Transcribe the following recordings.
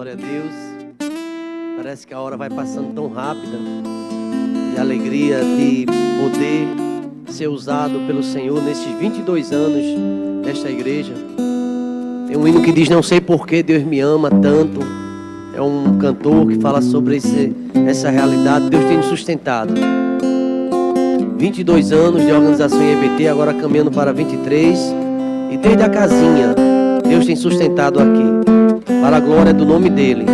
Glória a Deus. Parece que a hora vai passando tão rápida. E a alegria de poder ser usado pelo Senhor nesses 22 anos nesta igreja. Tem um hino que diz: não sei por que Deus me ama tanto. É um cantor que fala sobre essa realidade. Deus tem nos sustentado. 22 anos de organização em EBT, agora caminhando para 23. E desde a casinha, Deus tem sustentado aqui, para a glória do nome dEle.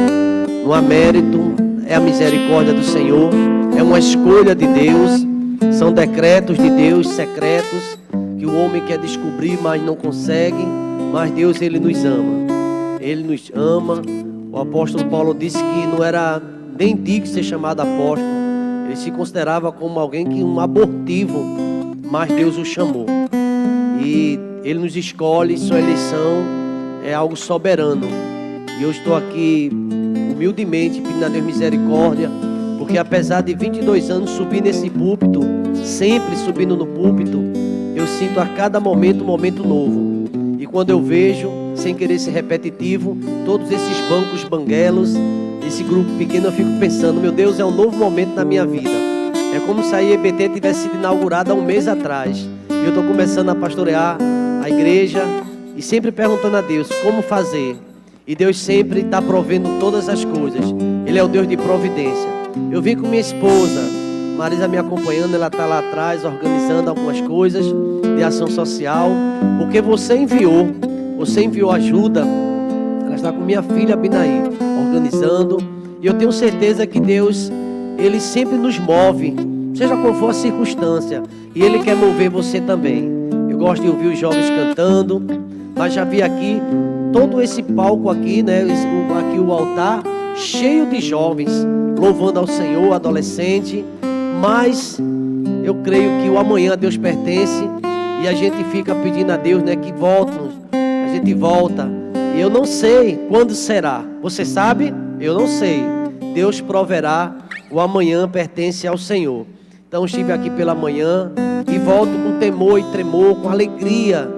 Não há mérito, é a misericórdia do Senhor, é uma escolha de Deus, são decretos de Deus secretos, que o homem quer descobrir, mas não consegue. Mas Deus, Ele nos ama. Ele nos ama. O apóstolo Paulo disse que não era nem digno de ser chamado apóstolo. Ele se considerava como alguém que um abortivo, mas Deus o chamou. E Ele nos escolhe, sua eleição é algo soberano. E eu estou aqui humildemente pedindo a Deus misericórdia, porque apesar de 22 anos subir nesse púlpito, sempre subindo no púlpito, eu sinto a cada momento um momento novo. E quando eu vejo, sem querer ser repetitivo, todos esses bancos banguelos, esse grupo pequeno, eu fico pensando: meu Deus, é um novo momento na minha vida. É como se a EBT tivesse sido inaugurada há um mês atrás. E eu estou começando a pastorear a igreja e sempre perguntando a Deus como fazer. E Deus sempre está provendo todas as coisas. Ele é o Deus de providência. Eu vim com minha esposa, Marisa me acompanhando, ela está lá atrás organizando algumas coisas de ação social, porque você enviou ajuda. Ela está com minha filha Binaí, organizando. E eu tenho certeza que Deus, Ele sempre nos move, seja qual for a circunstância, e Ele quer mover você também. Eu gosto de ouvir os jovens cantando, mas já vi aqui todo esse palco aqui, né? Aqui o altar cheio de jovens louvando ao Senhor, adolescente. Mas eu creio que o amanhã a Deus pertence e a gente fica pedindo a Deus, né, que volte. A gente volta e eu não sei quando será. Você sabe? Eu não sei. Deus proverá. O amanhã pertence ao Senhor. Então estive aqui pela manhã e volto com temor e tremor, com alegria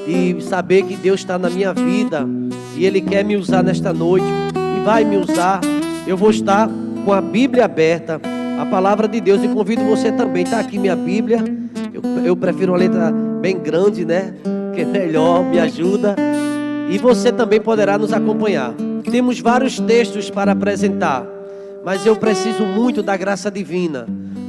e saber que Deus está na minha vida e Ele quer me usar nesta noite e vai me usar. Eu vou estar com a Bíblia aberta, a palavra de Deus, e convido você também. Está aqui minha Bíblia. Eu prefiro uma letra bem grande, né? Que é melhor, me ajuda. E você também poderá nos acompanhar. Temos vários textos para apresentar, mas eu preciso muito da graça divina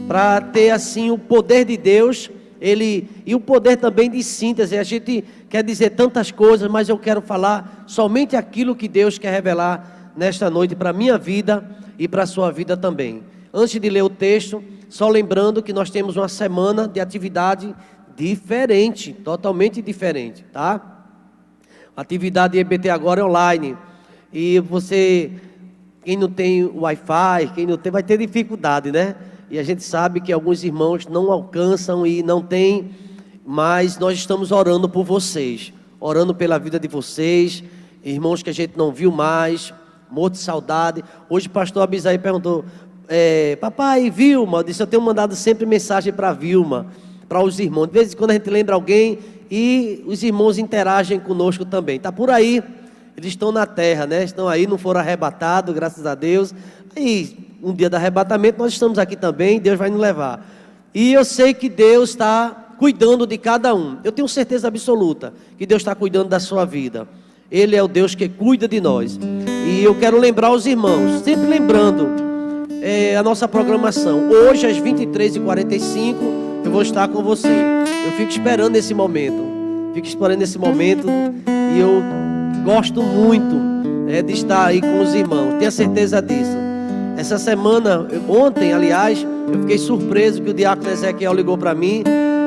para ter assim o poder de Deus, e o poder também de síntese. A gente quer dizer tantas coisas, mas eu quero falar somente aquilo que Deus quer revelar nesta noite para a minha vida e para a sua vida também. Antes de ler o texto, só lembrando que nós temos uma semana de atividade diferente, totalmente diferente, tá? A atividade EBT agora é online. E você, quem não tem Wi-Fi, quem não tem, vai ter dificuldade, né? E a gente sabe que alguns irmãos não alcançam e não tem, mas nós estamos orando por vocês, orando pela vida de vocês, irmãos que a gente não viu mais, morto de saudade. Hoje o pastor Abisai perguntou: papai, Vilma? Eu disse: eu tenho mandado sempre mensagem para Vilma, para os irmãos. De vez em quando a gente lembra alguém e os irmãos interagem conosco também. Está por aí, eles estão na terra, né? Estão aí, não foram arrebatados, graças a Deus. E um dia do arrebatamento nós estamos aqui também, Deus vai nos levar. E eu sei que Deus está cuidando de cada um. Eu tenho certeza absoluta que Deus está cuidando da sua vida. Ele é o Deus que cuida de nós. E eu quero lembrar os irmãos, sempre lembrando a nossa programação. Hoje às 23h45 eu vou estar com você. Eu fico esperando esse momento. E eu gosto muito de estar aí com os irmãos. Tenha certeza disso. Essa semana, ontem aliás, eu fiquei surpreso que o diácono Ezequiel ligou para mim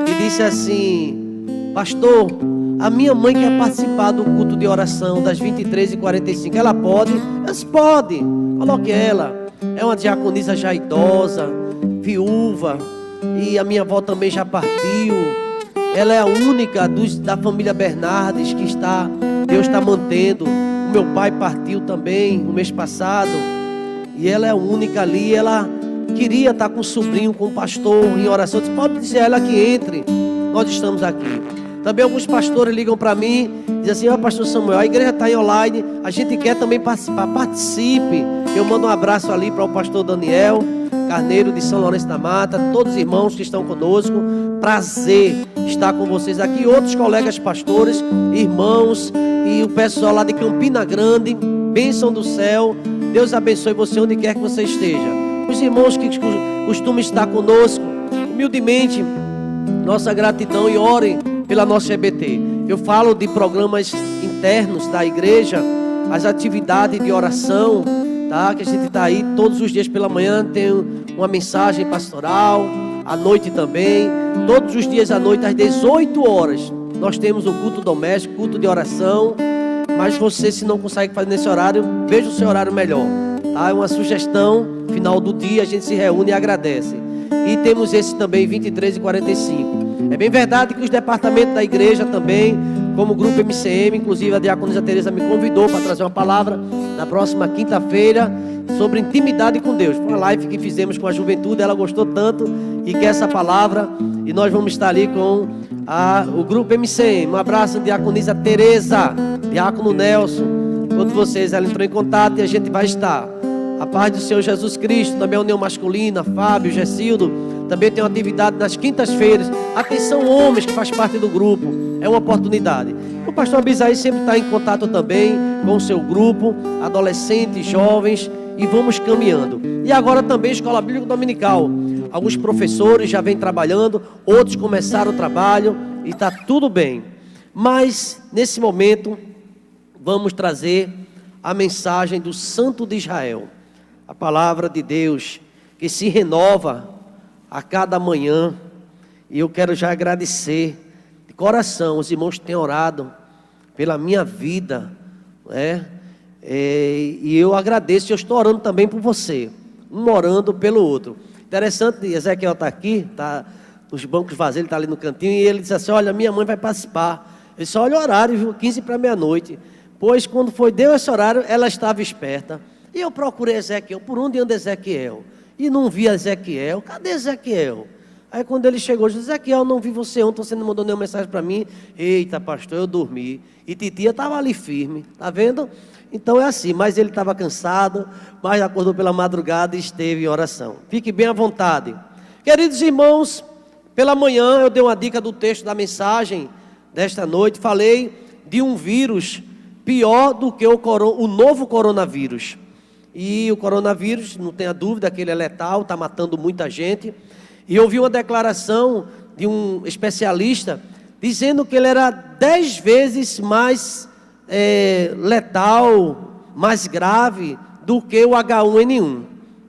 e disse assim: pastor, a minha mãe quer participar do culto de oração das 23h45. Ela pode? Eu disse: pode, coloque ela. É uma diaconisa já idosa, viúva, e a minha avó também já partiu. Ela é a única da família Bernardes que Deus está mantendo. O meu pai partiu também no mês passado, e ela é a única ali. Ela queria estar com o sobrinho, com o pastor em oração. Eu disse: pode dizer a ela que entre, nós estamos aqui. Também alguns pastores ligam para mim, dizem assim: pastor Samuel, a igreja está em online, a gente quer também participar. Participe. Eu mando um abraço ali para o pastor Daniel Carneiro de São Lourenço da Mata, todos os irmãos que estão conosco. Prazer estar com vocês aqui, outros colegas pastores, irmãos e o pessoal lá de Campina Grande. Bênção do céu, Deus abençoe você onde quer que você esteja. Os irmãos que costumam estar conosco, humildemente, nossa gratidão, e orem pela nossa EBT. Eu falo de programas internos da igreja, as atividades de oração, tá? Que a gente está aí todos os dias pela manhã, tem uma mensagem pastoral, à noite também, todos os dias à noite às 18 horas, nós temos o culto doméstico, culto de oração. Mas você, se não consegue fazer nesse horário, veja o seu horário melhor, tá? É uma sugestão, final do dia a gente se reúne e agradece. E temos esse também, 23h45. É bem verdade que os departamentos da igreja também, como o grupo MCM, inclusive a diaconisa Tereza me convidou para trazer uma palavra na próxima quinta-feira sobre intimidade com Deus. Foi uma live que fizemos com a juventude, ela gostou tanto e quer essa palavra, e nós vamos estar ali com o grupo MCM. Um abraço, diaconisa Tereza, diácono Nelson, todos vocês. Ela entrou em contato e a gente vai estar. A paz do Senhor Jesus Cristo, também a União Masculina, Fábio, Gessildo, também tem uma atividade nas quintas-feiras. Atenção, homens que faz parte do grupo, é uma oportunidade. O pastor Abisaí sempre está em contato também com o seu grupo, adolescentes, jovens, e vamos caminhando. E agora também Escola Bíblica Dominical. Alguns professores já vêm trabalhando, outros começaram o trabalho e está tudo bem. Mas nesse momento vamos trazer a mensagem do Santo de Israel, a palavra de Deus que se renova a cada manhã. E eu quero já agradecer de coração os irmãos que têm orado pela minha vida, né? E eu agradeço, eu estou orando também por você, um orando pelo outro. Interessante, Ezequiel está aqui, está nos bancos vazios, ele está ali no cantinho, e ele disse assim: olha, minha mãe vai participar. Ele disse: olha o horário, viu? 15 para meia-noite. Pois quando deu esse horário, ela estava esperta. E eu procurei Ezequiel, por onde anda Ezequiel? E não vi Ezequiel. Cadê Ezequiel? Aí quando ele chegou, eu disse: Ezequiel, não vi você ontem, você não mandou nenhuma mensagem para mim. Eita, pastor, eu dormi. E titia estava ali firme, tá vendo? Então é assim, mas ele estava cansado, mas acordou pela madrugada e esteve em oração. Fique bem à vontade. Queridos irmãos, pela manhã eu dei uma dica do texto da mensagem desta noite. Falei de um vírus pior do que o novo coronavírus. E o coronavírus, não tenha dúvida que ele é letal, está matando muita gente. E eu vi uma declaração de um especialista dizendo que ele era 10 vezes mais letal, mais grave do que o H1N1.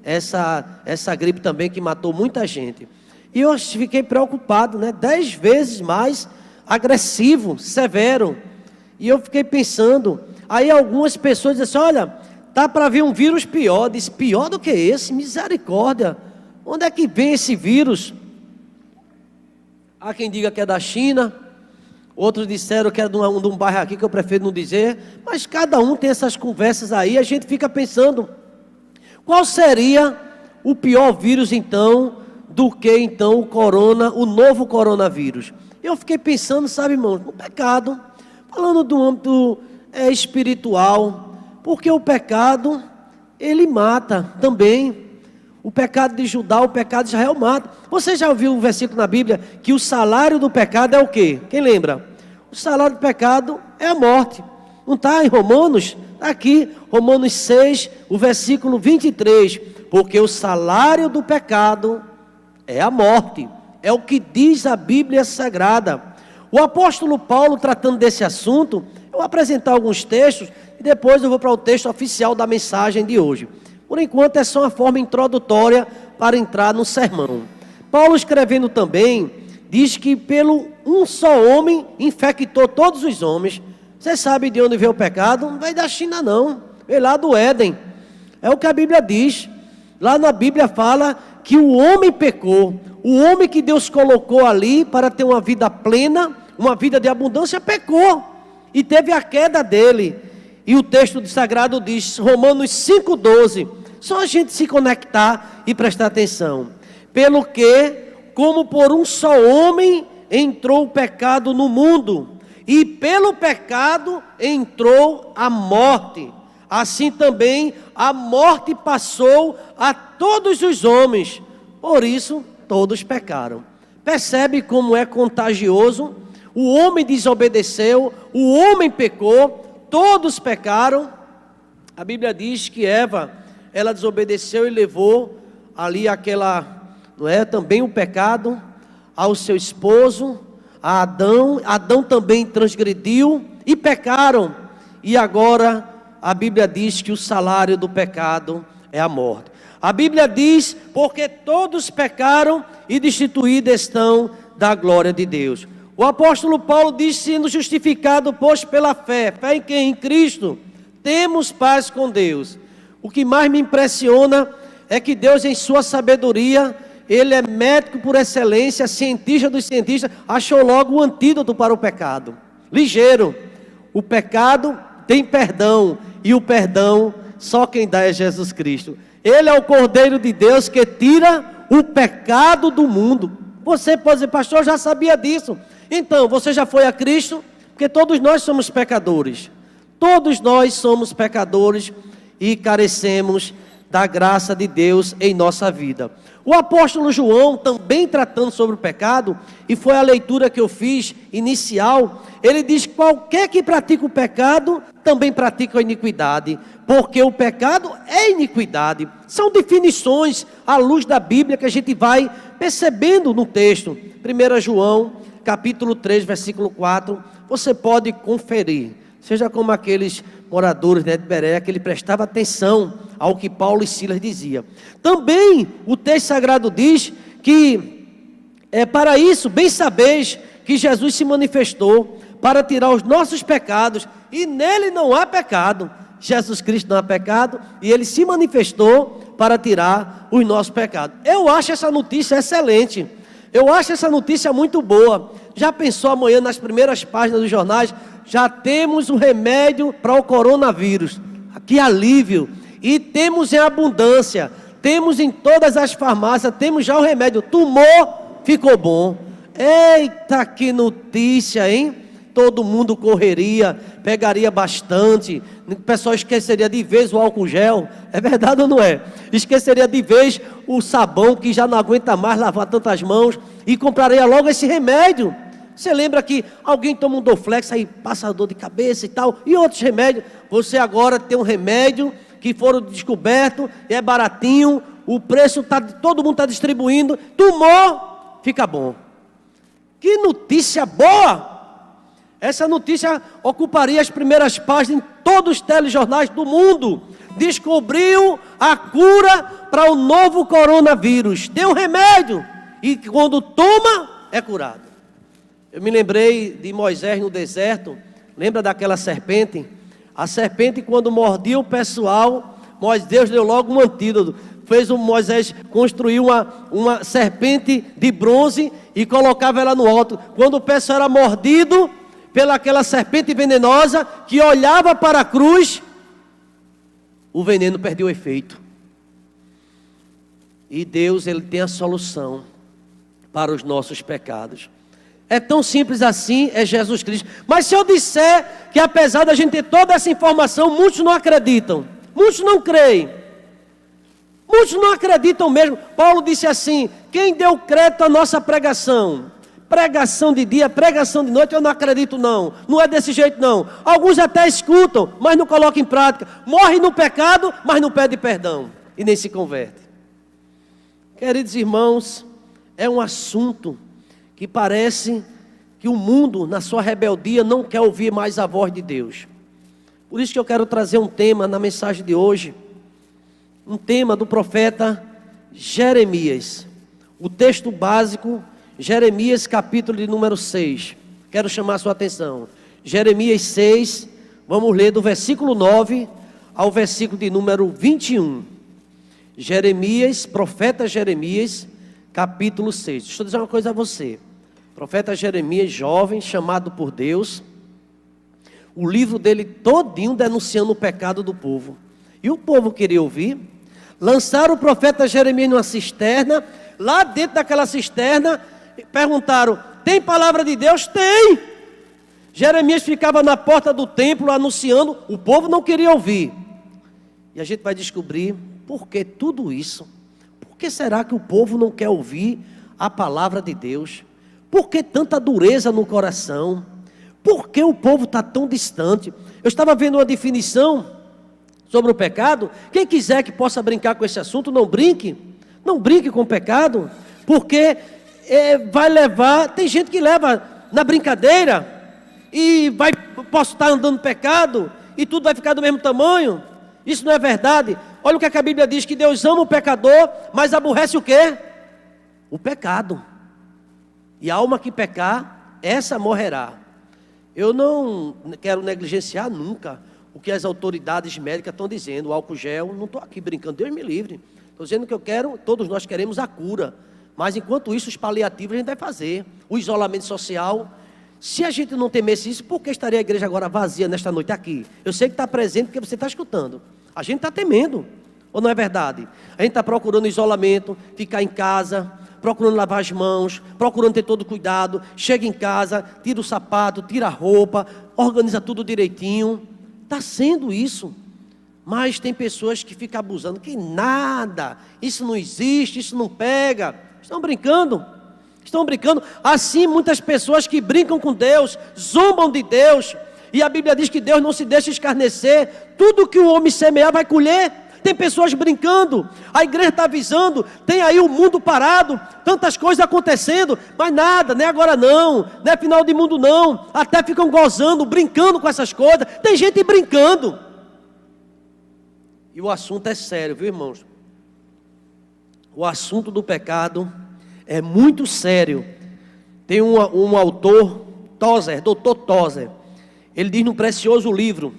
Essa gripe também que matou muita gente. E eu fiquei preocupado, né? 10 vezes mais agressivo, severo. E eu fiquei pensando, aí algumas pessoas dizem assim: olha, tá para vir um vírus pior. Diz: pior do que esse? Misericórdia. Onde é que vem esse vírus? Há quem diga que é da China, outros disseram que é de um bairro aqui que eu prefiro não dizer, mas cada um tem essas conversas aí, a gente fica pensando, qual seria o pior vírus então, do que então o novo coronavírus? Eu fiquei pensando, sabe, irmãos, no pecado, falando do âmbito espiritual, porque o pecado, ele mata também. O pecado de Judá, o pecado de Israel mata. Você já ouviu um versículo na Bíblia que o salário do pecado é o quê? Quem lembra? O salário do pecado é a morte. Não está em Romanos? Está aqui, Romanos 6, o versículo 23. Porque o salário do pecado é a morte. É o que diz a Bíblia Sagrada. O apóstolo Paulo, tratando desse assunto, eu vou apresentar alguns textos e depois eu vou para o texto oficial da mensagem de hoje. Por enquanto é só uma forma introdutória para entrar no sermão. Paulo, escrevendo também, diz que pelo um só homem infectou todos os homens. Você sabe de onde veio o pecado? Não veio da China não, veio lá do Éden. É o que a Bíblia diz. Lá na Bíblia fala que o homem pecou. O homem que Deus colocou ali para ter uma vida plena, uma vida de abundância, pecou. E teve a queda dele. E o texto sagrado diz, Romanos 5,12, só a gente se conectar e prestar atenção. Pelo que, como por um só homem entrou o pecado no mundo, e pelo pecado entrou a morte. Assim também a morte passou a todos os homens, por isso todos pecaram. Percebe como é contagioso? O homem desobedeceu, o homem pecou, todos pecaram. A Bíblia diz que Eva, ela desobedeceu e levou ali também o pecado ao seu esposo, a Adão. Adão também transgrediu e pecaram. E agora a Bíblia diz que o salário do pecado é a morte. A Bíblia diz, porque todos pecaram e destituídos estão da glória de Deus. O apóstolo Paulo diz, sendo justificado, pois pela fé. Fé em quem? Em Cristo. Temos paz com Deus. O que mais me impressiona é que Deus, em sua sabedoria, Ele é médico por excelência, cientista dos cientistas, achou logo o antídoto para o pecado. Ligeiro. O pecado tem perdão, e o perdão só quem dá é Jesus Cristo. Ele é o Cordeiro de Deus que tira o pecado do mundo. Você pode dizer, pastor, eu já sabia disso. Então, você já foi a Cristo? Porque todos nós somos pecadores. Todos nós somos pecadores e carecemos da graça de Deus em nossa vida. O apóstolo João, também tratando sobre o pecado, e foi a leitura que eu fiz inicial, ele diz que qualquer que pratica o pecado, também pratica a iniquidade, porque o pecado é iniquidade. São definições à luz da Bíblia que a gente vai percebendo no texto. 1 João, capítulo 3, versículo 4, você pode conferir. Seja como aqueles moradores de Bereia, que ele prestava atenção ao que Paulo e Silas diziam. Também o texto sagrado diz que para isso, bem sabeis que Jesus se manifestou para tirar os nossos pecados, e nele não há pecado. Jesus Cristo não há pecado, e ele se manifestou para tirar os nossos pecados. Eu acho essa notícia excelente. Eu acho essa notícia muito boa. Já pensou amanhã nas primeiras páginas dos jornais? Já temos o remédio para o coronavírus. Que alívio! E temos em abundância. Temos em todas as farmácias. Temos já o remédio. Tomou, ficou bom. Eita, que notícia, hein? Todo mundo correria, pegaria bastante. O pessoal esqueceria de vez o álcool gel. É verdade ou não é? Esqueceria de vez o sabão, que já não aguenta mais lavar tantas mãos, e compraria logo esse remédio. Você lembra que alguém toma um Dorflex, aí passa dor de cabeça e tal, e outros remédios. Você agora tem um remédio que foram descoberto, é baratinho, o preço todo mundo está distribuindo. Tomou, fica bom. Que notícia boa! Essa notícia ocuparia as primeiras páginas em todos os telejornais do mundo. Descobriu a cura para o novo coronavírus. Tem um remédio, e quando toma, é curado. Eu me lembrei de Moisés no deserto. Lembra daquela serpente? A serpente, quando mordia o pessoal, Deus deu logo um antídoto. Moisés construiu uma serpente de bronze e colocava ela no alto. Quando o pessoal era mordido pelaquela serpente venenosa, que olhava para a cruz, o veneno perdeu o efeito. E Deus, Ele tem a solução para os nossos pecados. É tão simples assim, é Jesus Cristo. Mas se eu disser que apesar da gente ter toda essa informação, muitos não acreditam, muitos não creem, muitos não acreditam mesmo. Paulo disse assim: quem deu crédito à nossa pregação? Pregação de dia, pregação de noite, eu não acredito não. Não é desse jeito não. Alguns até escutam, mas não colocam em prática. Morrem no pecado, mas não pedem perdão. E nem se converte. Queridos irmãos, é um assunto que parece que o mundo, na sua rebeldia, não quer ouvir mais a voz de Deus. Por isso que eu quero trazer um tema na mensagem de hoje. Um tema do profeta Jeremias. O texto básico, Jeremias capítulo de número 6. Quero chamar a sua atenção. Jeremias 6, vamos ler do versículo 9 ao versículo de número 21. Jeremias, profeta Jeremias, capítulo 6. Deixa eu dizer uma coisa a você. Profeta Jeremias, jovem, chamado por Deus. O livro dele todinho denunciando o pecado do povo. E o povo queria ouvir. Lançaram o profeta Jeremias numa cisterna. Lá dentro daquela cisterna, perguntaram: Tem palavra de Deus? Tem. Jeremias ficava na porta do templo anunciando, o povo não queria ouvir. E a gente vai descobrir por que tudo isso. Por que será que o povo não quer ouvir a palavra de Deus? Por que tanta dureza no coração? Por que o povo está tão distante? Eu estava vendo uma definição sobre o pecado. Quem quiser que possa brincar com esse assunto, não brinque. Não brinque com o pecado, porque vai levar... Tem gente que leva na brincadeira e posso estar andando pecado e tudo vai ficar do mesmo tamanho. Isso não é verdade. Olha o que a Bíblia diz, que Deus ama o pecador, mas aborrece o quê? O pecado. E a alma que pecar, essa morrerá. Eu não quero negligenciar nunca o que as autoridades médicas estão dizendo. O álcool gel, não estou aqui brincando, Deus me livre. Estou dizendo que eu quero, todos nós queremos a cura. Mas enquanto isso, os paliativos a gente vai fazer. O isolamento social. Se a gente não temesse isso, por que estaria a igreja agora vazia nesta noite aqui? Eu sei que está presente porque você está escutando. A gente está temendo, ou não é verdade? A gente está procurando isolamento, ficar em casa, procurando lavar as mãos, procurando ter todo cuidado. Chega em casa, tira o sapato, tira a roupa, organiza tudo direitinho. Está sendo isso. Mas tem pessoas que ficam abusando, que nada, isso não existe, isso não pega. Estão brincando. Estão brincando. Assim muitas pessoas que brincam com Deus, zombam de Deus. E a Bíblia diz que Deus não se deixa escarnecer. Tudo que o homem semear vai colher. Tem pessoas brincando. A igreja está avisando. Tem aí o mundo parado. Tantas coisas acontecendo. Mas nada, nem agora não. Não é final de mundo não. Até ficam gozando, brincando com essas coisas. Tem gente brincando. E o assunto é sério, viu, irmãos? O assunto do pecado é muito sério. Tem um autor, Tozer, Dr. Tozer. Ele diz no precioso livro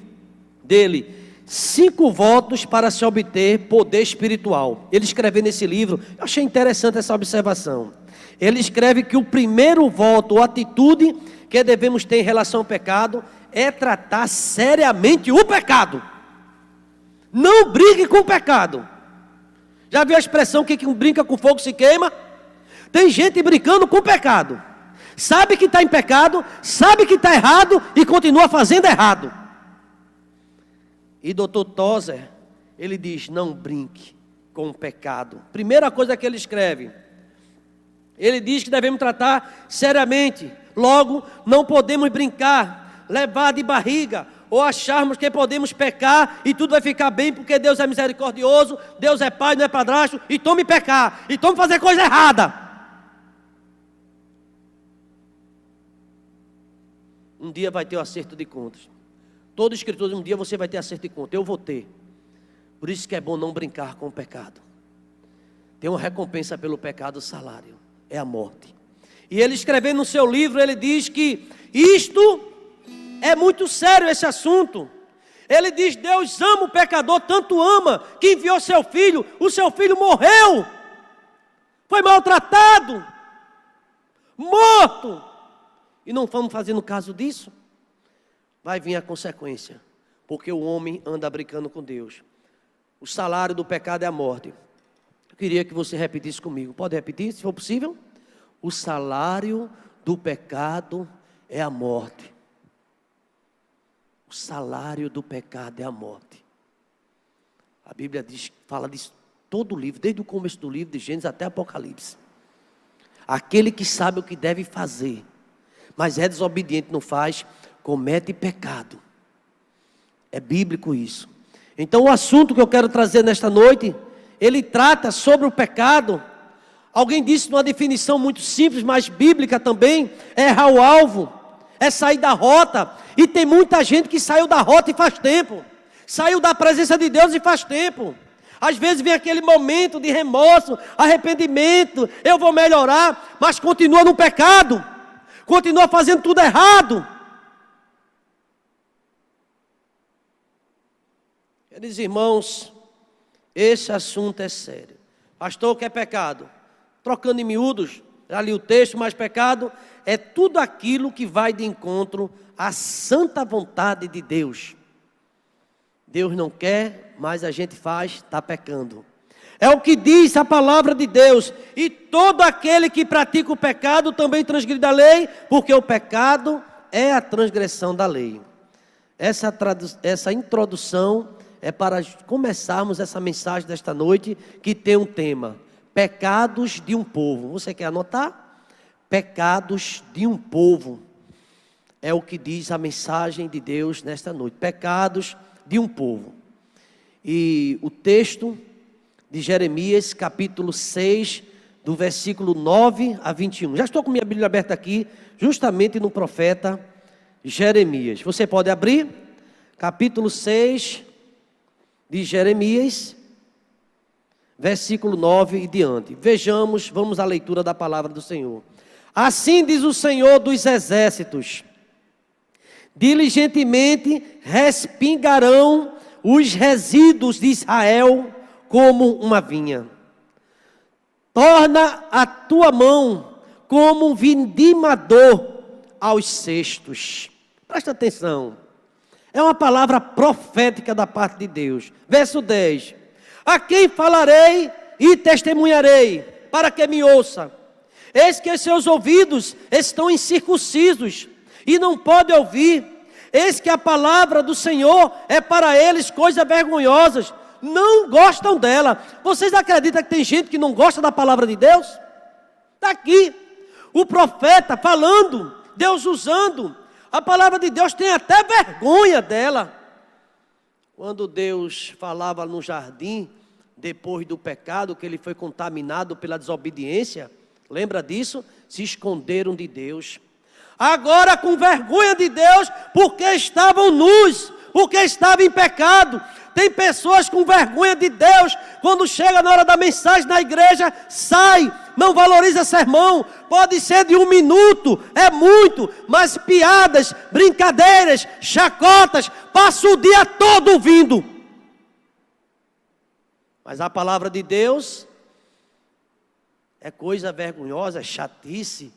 dele, 5 votos para se obter poder espiritual. Ele escreve nesse livro, eu achei interessante essa observação. Ele escreve que o primeiro voto ou atitude que devemos ter em relação ao pecado é tratar seriamente o pecado. Não brigue com o pecado. Já viu a expressão que quem brinca com fogo se queima? Tem gente brincando com o pecado. Sabe que está em pecado, sabe que está errado e continua fazendo errado. E Dr. Tozer, ele diz, não brinque com o pecado. Primeira coisa que ele escreve, ele diz que devemos tratar seriamente. Logo, não podemos brincar, levar de barriga, ou acharmos que podemos pecar e tudo vai ficar bem porque Deus é misericordioso, Deus é pai, não é padrasto, e tome pecar, e tome fazer coisa errada. Um dia vai ter o acerto de contas. Todo escritor, um dia você vai ter acerto de contas. Eu vou ter. Por isso que é bom não brincar com o pecado. Tem uma recompensa pelo pecado, o salário. É a morte. E ele escrevendo no seu livro, ele diz que isto é muito sério, esse assunto. Ele diz, Deus ama o pecador, tanto ama, que enviou seu filho. O seu filho morreu. Foi maltratado. Morto. E não vamos fazendo caso disso, vai vir a consequência, porque o homem anda brincando com Deus. O salário do pecado é a morte. Eu queria que você repetisse comigo. Pode repetir, se for possível? O salário do pecado é a morte. O salário do pecado é a morte. A Bíblia diz, fala disso todo o livro, desde o começo do livro, de Gênesis até Apocalipse. Aquele que sabe o que deve fazer, mas é desobediente, não faz, comete pecado. É bíblico isso. Então o assunto que eu quero trazer nesta noite, ele trata sobre o pecado. Alguém disse numa definição muito simples, mas bíblica também, é errar o alvo, é sair da rota. E tem muita gente que saiu da rota e faz tempo. Saiu da presença de Deus e faz tempo. Às vezes vem aquele momento de remorso, arrependimento, eu vou melhorar, mas continua no pecado. Continua fazendo tudo errado. Queridos irmãos, esse assunto é sério. Pastor, o que é pecado? Trocando em miúdos, já li o texto, mas pecado é tudo aquilo que vai de encontro à santa vontade de Deus. Deus não quer, mas a gente faz, está pecando. É o que diz a palavra de Deus. E todo aquele que pratica o pecado também transgride a lei, porque o pecado é a transgressão da lei. Essa introdução é para começarmos essa mensagem desta noite, que tem um tema: pecados de um povo. Você quer anotar? Pecados de um povo. É o que diz a mensagem de Deus nesta noite. Pecados de um povo. E o texto de Jeremias, capítulo 6, do versículo 9 a 21. Já estou com minha Bíblia aberta aqui, justamente no profeta Jeremias. Você pode abrir, capítulo 6 de Jeremias, versículo 9 e diante. Vejamos, vamos à leitura da palavra do Senhor. Assim diz o Senhor dos exércitos: diligentemente respingarão os resíduos de Israel como uma vinha. Torna a tua mão como um vindimador aos cestos. Presta atenção. É uma palavra profética da parte de Deus. Verso 10. A quem falarei e testemunharei, para que me ouça? Eis que seus ouvidos estão incircuncisos e não podem ouvir. Eis que a palavra do Senhor é para eles coisas vergonhosas. Não gostam dela. Vocês acreditam que tem gente que não gosta da palavra de Deus? Está aqui o profeta falando, Deus usando. A palavra de Deus tem até vergonha dela. Quando Deus falava no jardim, depois do pecado, que ele foi contaminado pela desobediência, lembra disso? Se esconderam de Deus. Agora com vergonha de Deus, porque estavam nus, porque estavam em pecado. Tem pessoas com vergonha de Deus, quando chega na hora da mensagem na igreja, sai, não valoriza sermão, pode ser de 1 minuto, é muito, mas piadas, brincadeiras, chacotas, passa o dia todo ouvindo. Mas a palavra de Deus é coisa vergonhosa, é chatice.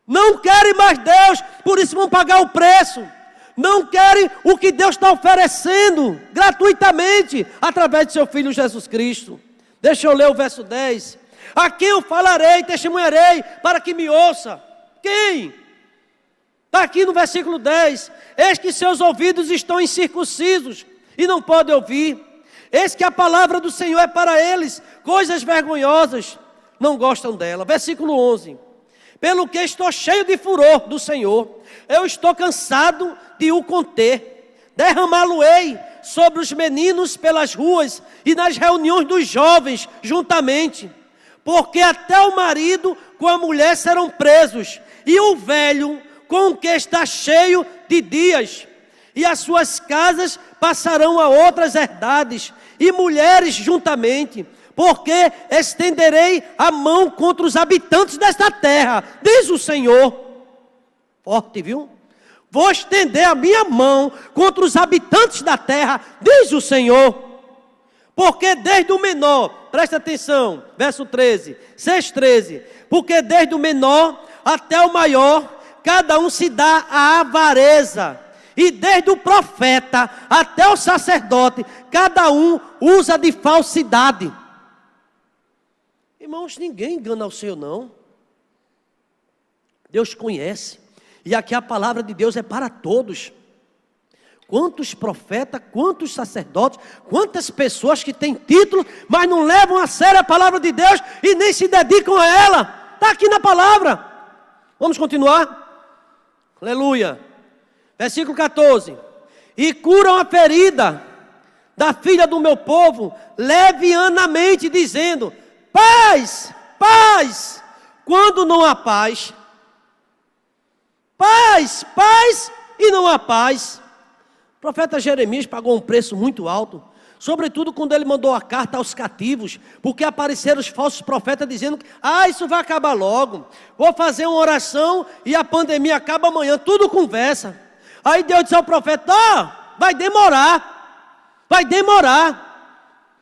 Não querem mais Deus, por isso vão pagar o preço. Não querem o que Deus está oferecendo gratuitamente através de seu Filho Jesus Cristo. Deixa eu ler o verso 10. A quem eu falarei, testemunharei, para que me ouça. Quem? Está aqui no versículo 10. Eis que seus ouvidos estão incircuncisos e não podem ouvir. Eis que a palavra do Senhor é para eles coisas vergonhosas, não gostam dela. Versículo 11. Pelo que estou cheio de furor do Senhor, eu estou cansado de o conter. Derramá-lo-ei sobre os meninos pelas ruas e nas reuniões dos jovens juntamente. Porque até o marido com a mulher serão presos, e o velho com o que está cheio de dias. E as suas casas passarão a outras herdades, e mulheres juntamente. Porque estenderei a mão contra os habitantes desta terra, diz o Senhor. Forte, viu? Vou estender a minha mão contra os habitantes da terra, diz o Senhor. Porque desde o menor, presta atenção, verso 13, 6:13. Porque desde o menor até o maior, cada um se dá à avareza. E desde o profeta até o sacerdote, cada um usa de falsidade. Irmãos, ninguém engana o Senhor, não. Deus conhece. E aqui a palavra de Deus é para todos. Quantos profetas, quantos sacerdotes, quantas pessoas que têm título, mas não levam a sério a palavra de Deus e nem se dedicam a ela. Está aqui na palavra. Vamos continuar? Aleluia. Versículo 14. E curam a ferida da filha do meu povo levianamente, dizendo: paz, paz, quando não há paz. Paz, paz e não há paz. O profeta Jeremias pagou um preço muito alto, sobretudo quando ele mandou a carta aos cativos, porque apareceram os falsos profetas dizendo: isso vai acabar logo, vou fazer uma oração e a pandemia acaba amanhã, tudo conversa. Aí Deus disse ao profeta: vai demorar, vai demorar.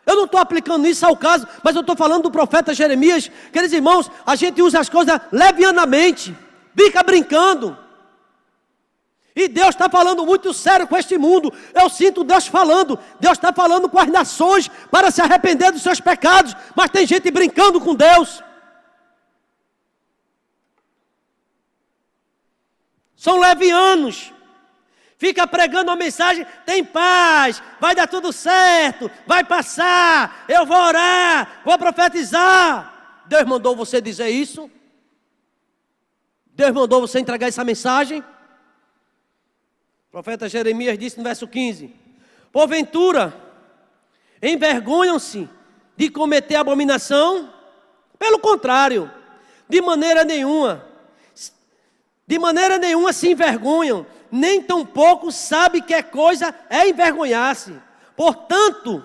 Eu não estou aplicando isso ao caso, mas eu estou falando do profeta Jeremias. Queridos irmãos, a gente usa as coisas levianamente, fica brincando. E Deus está falando muito sério com este mundo. Eu sinto Deus falando. Deus está falando com as nações para se arrepender dos seus pecados. Mas tem gente brincando com Deus. São levianos. Fica pregando uma mensagem, tem paz, vai dar tudo certo, vai passar, eu vou orar, vou profetizar. Deus mandou você dizer isso? Deus mandou você entregar essa mensagem? O profeta Jeremias disse no verso 15: porventura, envergonham-se de cometer abominação? Pelo contrário, de maneira nenhuma se envergonham, nem tampouco sabe que coisa é envergonhar-se. Portanto,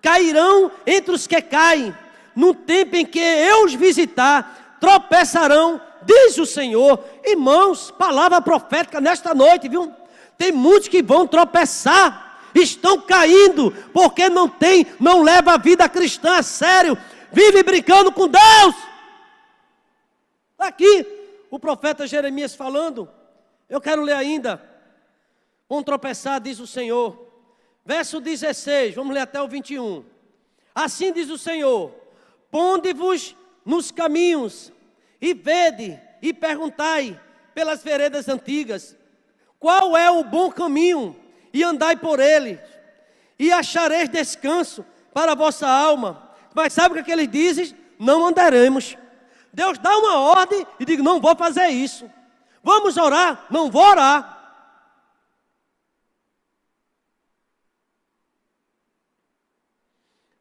cairão entre os que caem, no tempo em que eu os visitar, tropeçarão, diz o Senhor. Irmãos, palavra profética nesta noite, viu? Tem muitos que vão tropeçar, estão caindo, porque não leva a vida cristã a sério, vive brincando com Deus. Aqui, o profeta Jeremias falando. Eu quero ler ainda. Vão tropeçar, diz o Senhor. Verso 16, vamos ler até o 21. Assim diz o Senhor: ponde-vos nos caminhos, e vede, e perguntai pelas veredas antigas, qual é o bom caminho, e andai por ele, e achareis descanso para a vossa alma. Mas sabe o que eles dizem? Não andaremos. Deus dá uma ordem e diz: não vou fazer isso. Vamos orar? Não vou orar.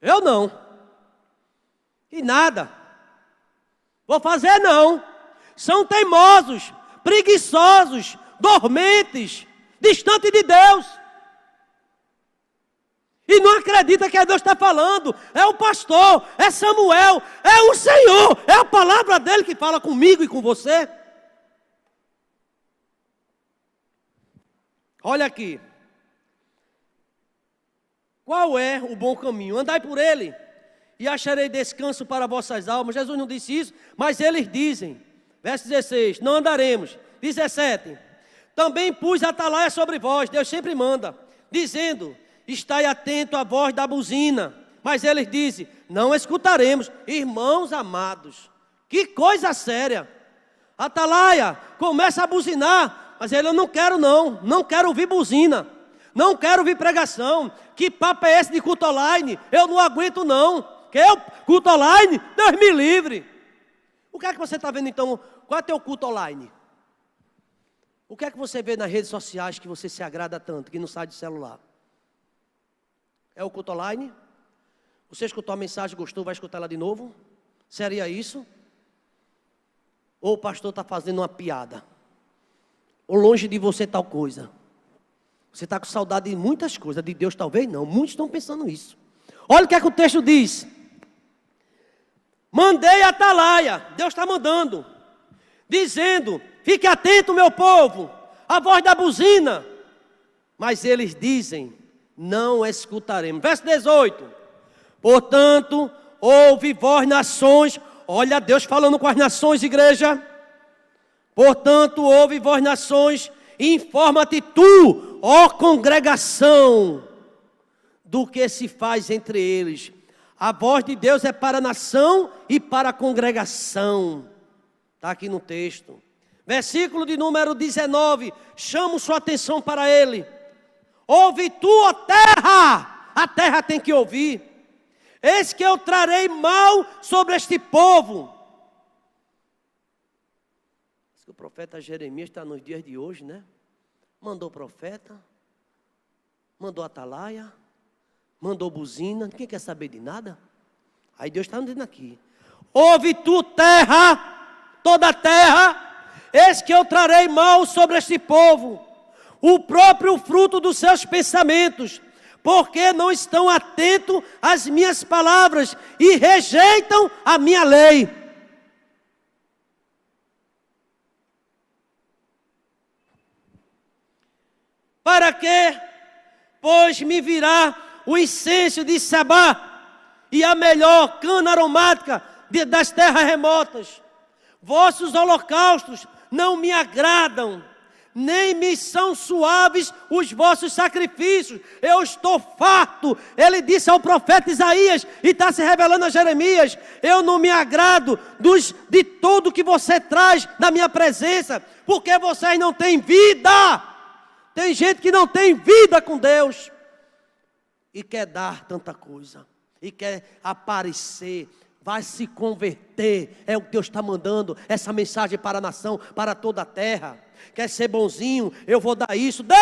Eu não. E nada. Vou fazer não. São teimosos, preguiçosos, dormentes, distantes de Deus. E não acredita que Deus está falando. É o pastor, é Samuel, é o Senhor. É a palavra dele que fala comigo e com você. Olha aqui. Qual é o bom caminho? Andai por ele, e acharei descanso para vossas almas. Jesus não disse isso, mas eles dizem. Verso 16, não andaremos. 17, também pus atalaia sobre vós. Deus sempre manda, dizendo: estai atento à voz da buzina. Mas eles dizem: não escutaremos. Irmãos amados, que coisa séria. Atalaia começa a buzinar. Mas ele: eu não quero não quero ouvir buzina, não quero ouvir pregação. Que papo é esse de culto online? Eu não aguento não. Que eu, culto online? Deus me livre. O que é que você está vendo então? Qual é o teu culto online? O que é que você vê nas redes sociais que você se agrada tanto, que não sai de celular? É o culto online? Você escutou a mensagem, gostou, vai escutar ela de novo? Seria isso? Ou o pastor está fazendo uma piada? Ou longe de você tal coisa? Você está com saudade de muitas coisas, de Deus talvez não. Muitos estão pensando isso. Olha o que é que o texto diz. Mandei a atalaia, Deus está mandando, dizendo: fique atento, meu povo, à voz da buzina. Mas eles dizem: não escutaremos. Verso 18. Portanto, ouve vós nações. Olha Deus falando com as nações, igreja. Portanto, ouve vós nações, informa-te tu, ó congregação, do que se faz entre eles. A voz de Deus é para a nação e para a congregação. Está aqui no texto. Versículo de número 19. Chamo sua atenção para ele. Ouve tu, ó terra. A terra tem que ouvir. Eis que eu trarei mal sobre este povo. O profeta Jeremias está nos dias de hoje, né? Mandou profeta, mandou atalaia, mandou buzina. Ninguém quer saber de nada. Aí Deus está dizendo aqui: ouve tu, terra, toda a terra, eis que eu trarei mal sobre este povo, o próprio fruto dos seus pensamentos, porque não estão atentos às minhas palavras e rejeitam a minha lei. Para quê? Pois me virá o incenso de Sabá e a melhor cana aromática das terras remotas. Vossos holocaustos não me agradam, nem me são suaves os vossos sacrifícios. Eu estou farto. Ele disse ao profeta Isaías, e está se revelando a Jeremias: eu não me agrado de tudo que você traz na minha presença, porque vocês não têm vida. Tem gente que não tem vida com Deus e quer dar tanta coisa, e quer aparecer, vai se converter. É o que Deus está mandando, essa mensagem para a nação, para toda a terra. Quer ser bonzinho? Eu vou dar isso. Dê!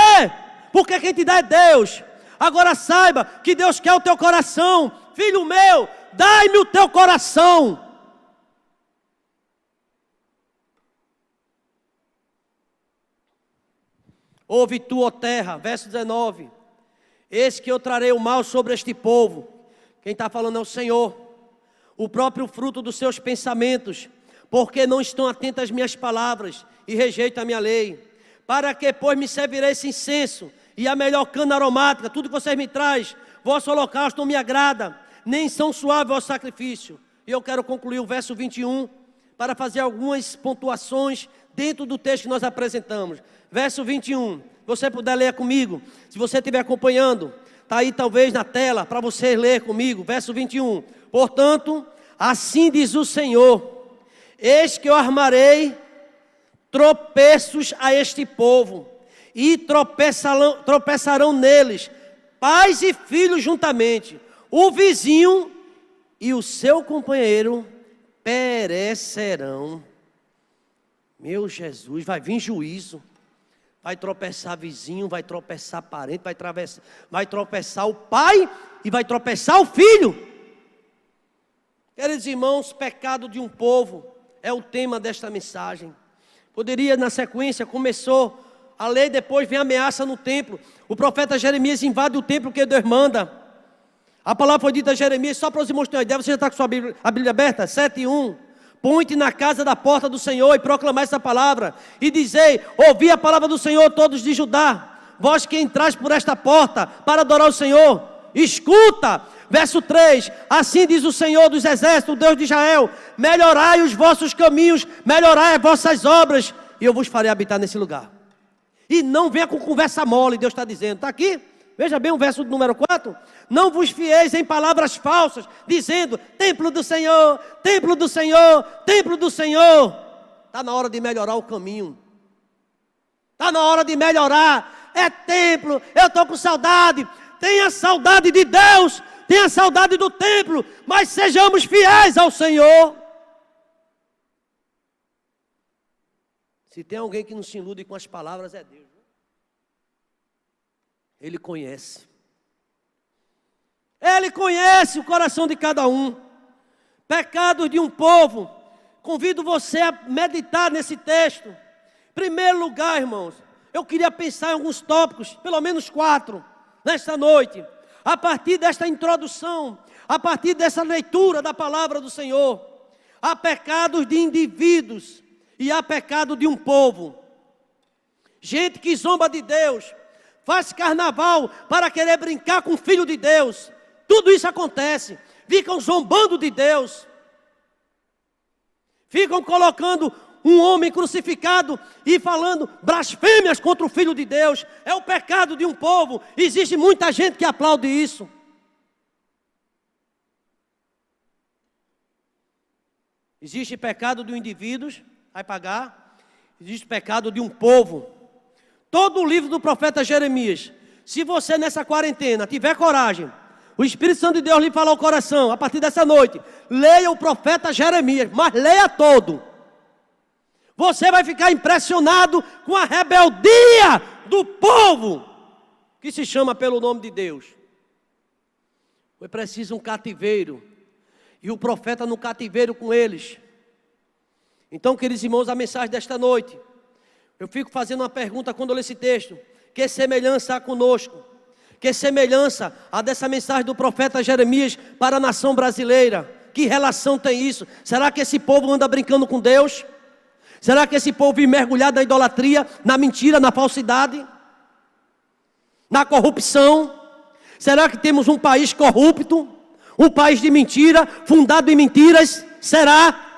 Porque quem te dá é Deus. Agora saiba que Deus quer o teu coração. Filho meu, dai-me o teu coração. Ouve tu, ó terra, verso 19. Eis que eu trarei o mal sobre este povo. Quem está falando é o Senhor. O próprio fruto dos seus pensamentos, porque não estão atentos às minhas palavras e rejeitam a minha lei. Para que, pois, me servirei esse incenso e a melhor cana aromática, tudo que vocês me traz, vosso holocausto não me agrada, nem são suaves vosso sacrifício. E eu quero concluir o verso 21, para fazer algumas pontuações dentro do texto que nós apresentamos. Verso 21, se você puder ler comigo, se você estiver acompanhando, está aí talvez na tela, para você ler comigo, verso 21. Portanto, assim diz o Senhor: eis que eu armarei tropeços a este povo, e tropeçarão neles, pais e filhos juntamente, o vizinho e o seu companheiro perecerão. Meu Jesus, vai vir juízo. Vai tropeçar vizinho, vai tropeçar parente, vai tropeçar o pai e vai tropeçar o filho. Queridos irmãos, pecado de um povo é o tema desta mensagem. Poderia, na sequência, começou a lei, depois vem a ameaça no templo. O profeta Jeremias invade o templo que Deus manda. A palavra foi dita a Jeremias, só para você mostrar uma ideia, você já está com a Bíblia aberta? 7:1. Põe-te na casa da porta do Senhor e proclamai essa palavra, e dizei: ouvi a palavra do Senhor, todos de Judá, vós que entrais por esta porta para adorar o Senhor, escuta. Verso 3, assim diz o Senhor dos exércitos, o Deus de Israel: melhorai os vossos caminhos, melhorai as vossas obras, e eu vos farei habitar nesse lugar. E não venha com conversa mole, Deus está dizendo, está aqui? Veja bem o verso número 4. Não vos fieis em palavras falsas, dizendo: templo do Senhor, templo do Senhor, templo do Senhor. Está na hora de melhorar o caminho. Está na hora de melhorar. É templo, eu estou com saudade. Tenha saudade de Deus, tenha saudade do templo, mas sejamos fiéis ao Senhor. Se tem alguém que não se ilude com as palavras, é Deus. Ele conhece. Ele conhece o coração de cada um. Pecados de um povo. Convido você a meditar nesse texto. Em primeiro lugar, irmãos, eu queria pensar em alguns tópicos, pelo menos 4, nesta noite. A partir desta introdução, a partir dessa leitura da palavra do Senhor. Há pecados de indivíduos e há pecado de um povo. Gente que zomba de Deus, faz carnaval para querer brincar com o Filho de Deus. Tudo isso acontece. Ficam zombando de Deus. Ficam colocando um homem crucificado e falando blasfêmias contra o Filho de Deus. É o pecado de um povo. Existe muita gente que aplaude isso. Existe pecado de um indivíduo, vai pagar. Existe pecado de um povo. Todo o livro do profeta Jeremias, se você nessa quarentena tiver coragem, o Espírito Santo de Deus lhe fala ao coração, a partir dessa noite, leia o profeta Jeremias, mas leia todo. Você vai ficar impressionado com a rebeldia do povo, que se chama pelo nome de Deus. Foi preciso um cativeiro, e o profeta no cativeiro com eles. Então, queridos irmãos, a mensagem desta noite, eu fico fazendo uma pergunta quando eu leio esse texto: que semelhança há conosco? Que semelhança há dessa mensagem do profeta Jeremias para a nação brasileira? Que relação tem isso? Será que esse povo anda brincando com Deus? Será que esse povo vive mergulhado na idolatria, na mentira, na falsidade? Na corrupção? Será que temos um país corrupto? Um país de mentira, fundado em mentiras? Será?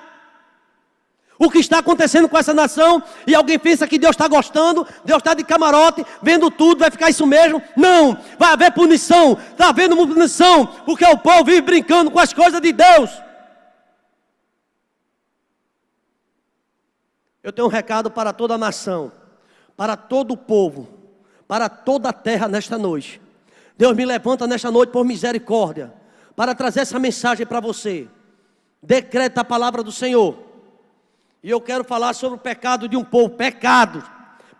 O que está acontecendo com essa nação, e alguém pensa que Deus está gostando, Deus está de camarote, vendo tudo, vai ficar isso mesmo? Não, vai haver punição, está havendo punição, porque o povo vive brincando com as coisas de Deus. Eu tenho um recado para toda a nação, para todo o povo, para toda a terra nesta noite. Deus me levanta nesta noite por misericórdia, para trazer essa mensagem para você. Decreta a palavra do Senhor. E eu quero falar sobre o pecado de um povo.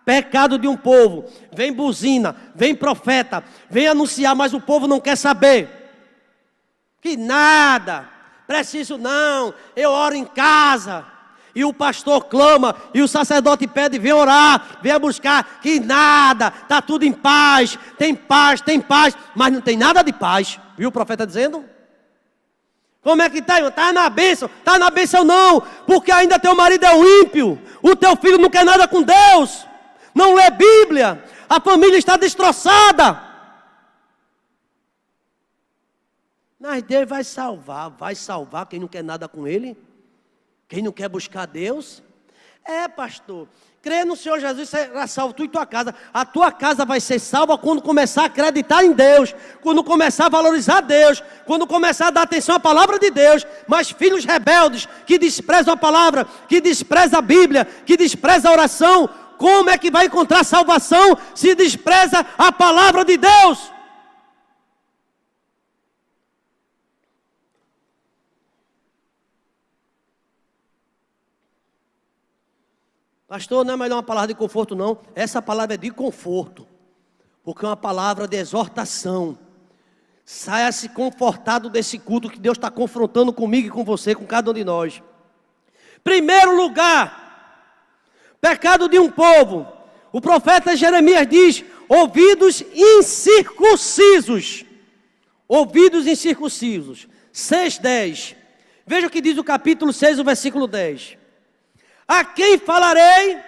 Pecado de um povo. Vem buzina, vem profeta, vem anunciar, mas o povo não quer saber. Que nada, preciso não, eu oro em casa. E o pastor clama, e o sacerdote pede, vem orar, vem buscar. Que nada, está tudo em paz, tem paz, mas não tem nada de paz. Viu o profeta dizendo? Como é que está, irmão? Está na bênção não, porque ainda teu marido é um ímpio, o teu filho não quer nada com Deus, não lê Bíblia, a família está destroçada. Mas Deus vai salvar quem não quer nada com Ele, quem não quer buscar Deus. É, pastor, crê no Senhor Jesus, será salvo tu e tua casa. A tua casa vai ser salva quando começar a acreditar em Deus, quando começar a valorizar Deus, quando começar a dar atenção à palavra de Deus. Mas filhos rebeldes, que desprezam a palavra, que desprezam a Bíblia, que desprezam a oração, como é que vai encontrar salvação se despreza a palavra de Deus? Pastor, não é melhor uma palavra de conforto não. Essa palavra é de conforto, porque é uma palavra de exortação. Saia-se confortado desse culto que Deus está confrontando comigo e com você, com cada um de nós. Primeiro lugar, pecado de um povo. O profeta Jeremias diz, ouvidos incircuncisos. Ouvidos incircuncisos. 6:10. Veja o que diz o capítulo 6, o versículo 10. A quem falarei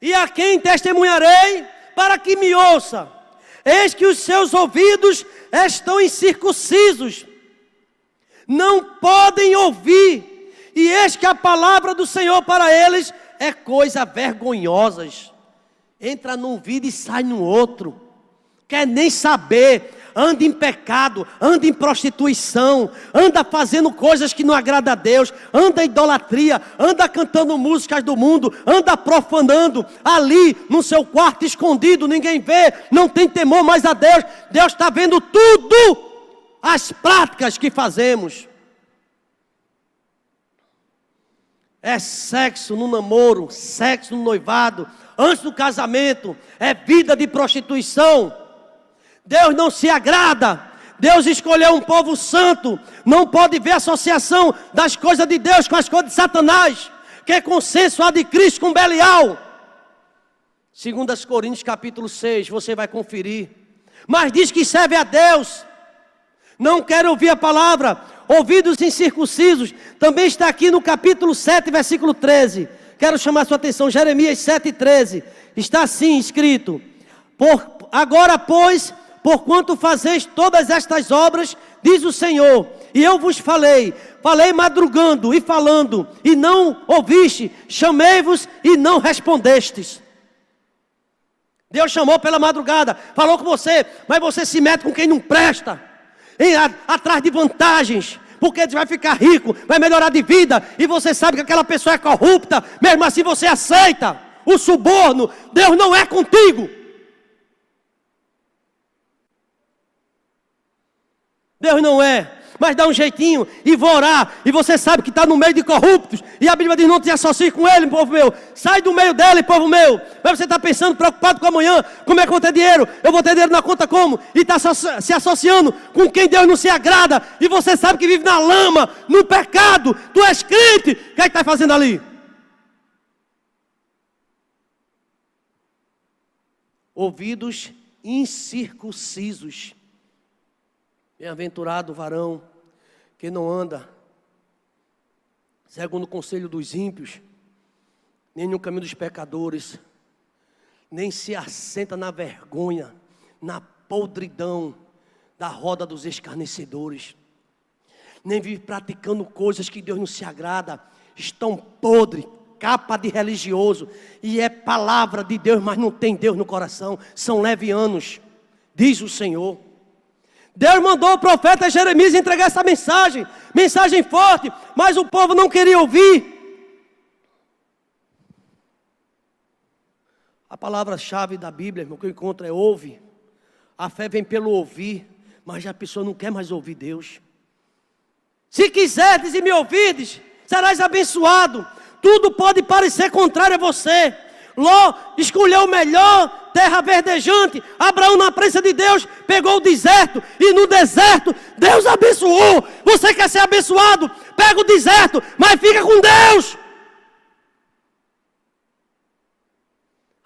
e a quem testemunharei para que me ouça? Eis que os seus ouvidos estão incircuncisos, não podem ouvir, e eis que a palavra do Senhor para eles é coisa vergonhosa. Entra num ouvido e sai no outro, quer nem saber, anda em pecado, anda em prostituição, anda fazendo coisas que não agradam a Deus, anda em idolatria, anda cantando músicas do mundo, anda profanando ali no seu quarto escondido, ninguém vê, não tem temor mais a Deus. Deus está vendo tudo, as práticas que fazemos. É sexo no namoro, sexo no noivado, antes do casamento, é vida de prostituição. Deus não se agrada. Deus escolheu um povo santo. Não pode ver associação das coisas de Deus com as coisas de Satanás. Que é consenso a de Cristo com Belial. 2 Coríntios capítulo 6, você vai conferir. Mas diz que serve a Deus. Não quer ouvir a palavra. Ouvidos incircuncisos. Também está aqui no capítulo 7, versículo 13. Quero chamar a sua atenção. Jeremias 7:13. Está assim escrito. Agora, pois, porquanto fazeis todas estas obras, diz o Senhor, e eu vos falei madrugando e falando, e não ouviste, chamei-vos e não respondestes. Deus chamou pela madrugada, falou com você, mas você se mete com quem não presta, atrás de vantagens, porque vai ficar rico, vai melhorar de vida, e você sabe que aquela pessoa é corrupta, mesmo assim você aceita o suborno. Deus não é contigo. Deus não é, mas dá um jeitinho e vou orar, e você sabe que está no meio de corruptos, e a Bíblia diz, não te associe com ele, povo meu, sai do meio dele, povo meu. Mas você está pensando, preocupado com amanhã, como é que eu vou ter dinheiro? Eu vou ter dinheiro na conta como? E está se associando com quem Deus não se agrada, e você sabe que vive na lama, no pecado, tu és crente, o que é que está fazendo ali? Ouvidos incircuncisos. Bem-aventurado o varão que não anda segundo o conselho dos ímpios, nem no caminho dos pecadores, nem se assenta na vergonha, na podridão da roda dos escarnecedores, nem vive praticando coisas que Deus não se agrada. estão podres, capa de religioso, e é palavra de Deus, mas não tem Deus no coração, são levianos, diz o Senhor. Deus mandou o profeta Jeremias entregar essa mensagem, mensagem forte, mas o povo não queria ouvir. A palavra-chave da Bíblia, irmão, que eu encontro é ouve. A fé vem pelo ouvir, mas a pessoa não quer mais ouvir Deus. Se quiserdes e me ouvirdes, serás abençoado. Tudo pode parecer contrário a você. Ló escolheu o melhor, terra verdejante. Abraão, na presença de Deus, pegou o deserto. E no deserto, Deus abençoou. Você quer ser abençoado? Pega o deserto, mas fica com Deus.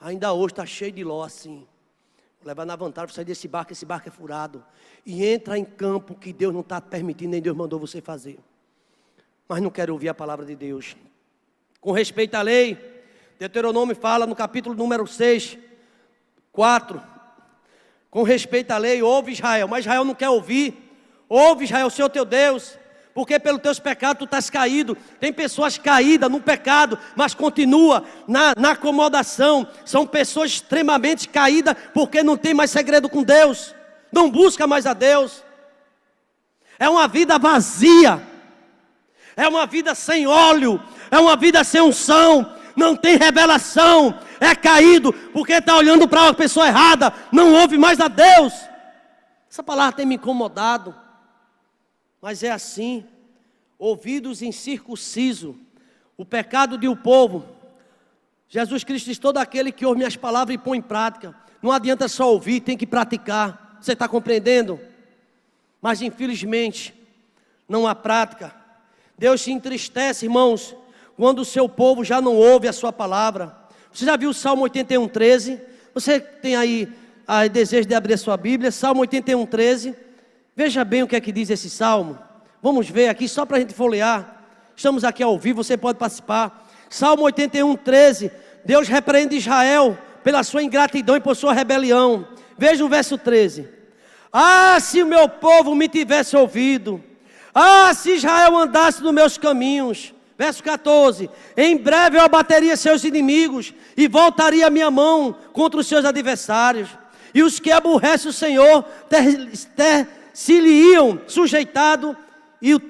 Ainda hoje está cheio de Ló assim. Vou levar na vantagem, sair desse barco, esse barco é furado. E entra em campo que Deus não está permitindo, nem Deus mandou você fazer. Mas não quero ouvir a palavra de Deus. Com respeito à lei, Deuteronômio fala no capítulo número 6, 4. Com respeito à lei, ouve Israel, mas Israel não quer ouvir. Ouve Israel, Senhor teu Deus, porque pelos teus pecados tu estás caído. Tem pessoas caídas no pecado, mas continua na acomodação. São pessoas extremamente caídas, porque não tem mais segredo com Deus. Não busca mais a Deus. É uma vida vazia. É uma vida sem óleo. É uma vida sem unção. Não tem revelação. É caído porque está olhando para a pessoa errada. Não ouve mais a Deus. Essa palavra tem me incomodado. Mas é assim. Ouvidos incircunciso. O pecado de um povo. Jesus Cristo diz: todo aquele que ouve minhas palavras e põe em prática. Não adianta só ouvir, tem que praticar. Você está compreendendo? Mas infelizmente não há prática. Deus se entristece, irmãos, quando o seu povo já não ouve a sua palavra. Você já viu o Salmo 81, 13? Você tem aí desejo de abrir a sua Bíblia, Salmo 81, 13. Veja bem o que é que diz esse Salmo. Vamos ver aqui, só para a gente folhear. Estamos aqui ao vivo, você pode participar. Salmo 81, 13. Deus repreende Israel pela sua ingratidão e por sua rebelião. Veja o verso 13. Ah, se o meu povo me tivesse ouvido. Ah, se Israel andasse nos meus caminhos. Verso 14. Em breve eu abateria seus inimigos e voltaria a minha mão contra os seus adversários. E os que aborrecem o Senhor se lhe iam sujeitado, e o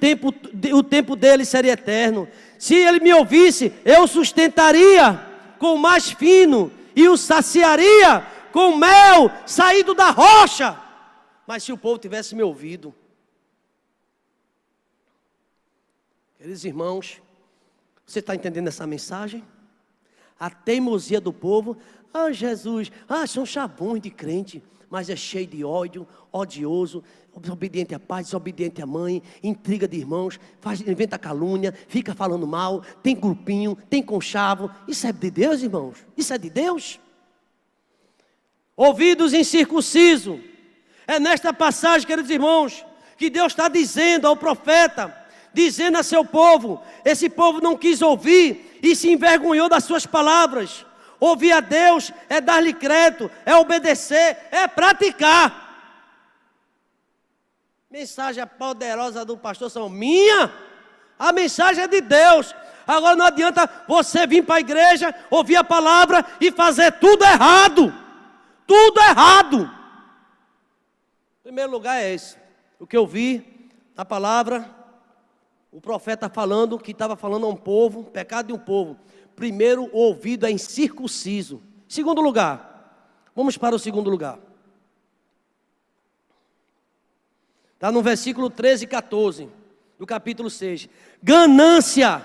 tempo dele seria eterno. Se ele me ouvisse, eu sustentaria com o mais fino e o saciaria com mel saído da rocha. Mas se o povo tivesse me ouvido. Queridos irmãos, você está entendendo essa mensagem? A teimosia do povo. Ah, Jesus, são chavões de crente, mas é cheio de ódio, odioso, desobediente a pai, desobediente à mãe, intriga de irmãos, inventa calúnia, fica falando mal, tem grupinho, tem conchavo. Isso é de Deus, irmãos? Isso é de Deus? Ouvidos incircunciso. É nesta passagem, queridos irmãos, que Deus está dizendo ao profeta, dizendo a seu povo. Esse povo não quis ouvir e se envergonhou das suas palavras. Ouvir a Deus é dar-lhe crédito, é obedecer, é praticar. Mensagem poderosa do pastor são minha. A mensagem é de Deus. Agora não adianta você vir para a igreja, ouvir a palavra e fazer tudo errado. Tudo errado. Em primeiro lugar é esse. O que eu vi na palavra, o profeta falando, que estava falando a um povo, pecado de um povo. Primeiro, o ouvido é incircunciso. Segundo lugar, vamos para o segundo lugar. Está no versículo 13 e 14, do capítulo 6. Ganância.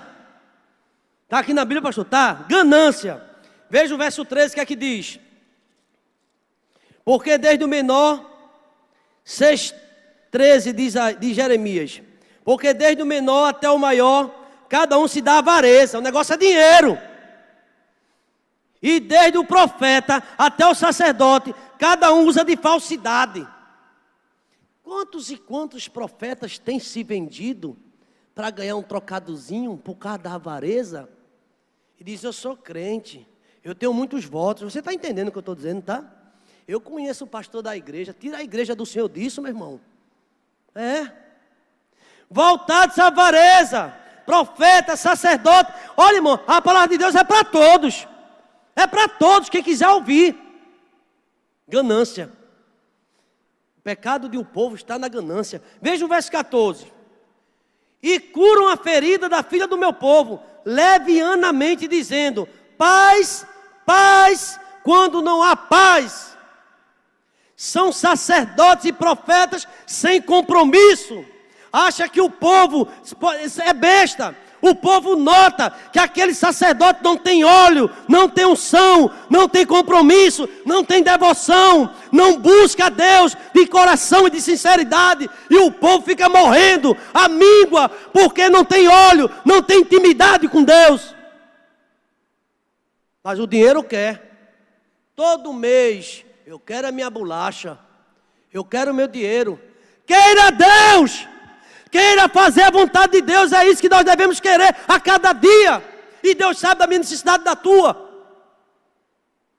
Está aqui na Bíblia, pastor? Tá? Ganância. Veja o verso 13, que é que diz. Porque desde o menor, 6,13 diz Jeremias. Porque desde o menor até o maior, cada um se dá avareza. O negócio é dinheiro. E desde o profeta até o sacerdote, cada um usa de falsidade. Quantos e quantos profetas têm se vendido para ganhar um trocadozinho por causa da avareza? E diz: eu sou crente, eu tenho muitos votos. Você está entendendo o que eu estou dizendo, tá? Eu conheço o pastor da igreja. Tira a igreja do Senhor disso, meu irmão. Voltados à avareza, profeta, sacerdote. Olha, irmão, a palavra de Deus é para todos. É para todos, quem quiser ouvir. Ganância. O pecado de um povo está na ganância. Veja o verso 14. E curam a ferida da filha do meu povo, levianamente dizendo: paz, paz, quando não há paz. São sacerdotes e profetas sem compromisso. Acha que o povo é besta. O povo nota que aquele sacerdote não tem óleo, não tem unção, não tem compromisso, não tem devoção, não busca a Deus de coração e de sinceridade. E o povo fica morrendo, a míngua, porque não tem óleo, não tem intimidade com Deus. Mas o dinheiro quer. Todo mês, eu quero a minha bolacha, eu quero o meu dinheiro. Queira Deus! Queira fazer a vontade de Deus, é isso que nós devemos querer a cada dia. E Deus sabe da minha necessidade, da tua.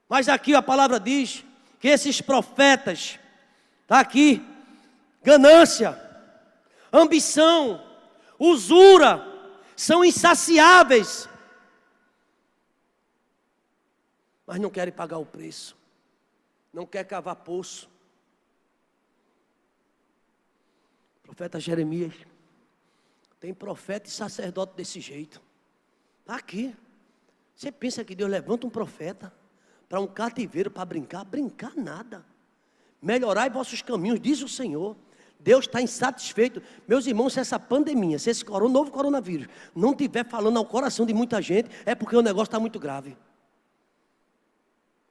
Mas aqui a palavra diz que esses profetas, está aqui, ganância, ambição, usura, são insaciáveis. Mas não querem pagar o preço. Não quer cavar poço. Profeta Jeremias, tem profeta e sacerdote desse jeito. Está aqui. Você pensa que Deus levanta um profeta para um cativeiro para brincar? Brincar nada. Melhorai vossos caminhos, diz o Senhor. Deus está insatisfeito. Meus irmãos, se essa pandemia, se esse novo coronavírus não estiver falando ao coração de muita gente, é porque o negócio está muito grave.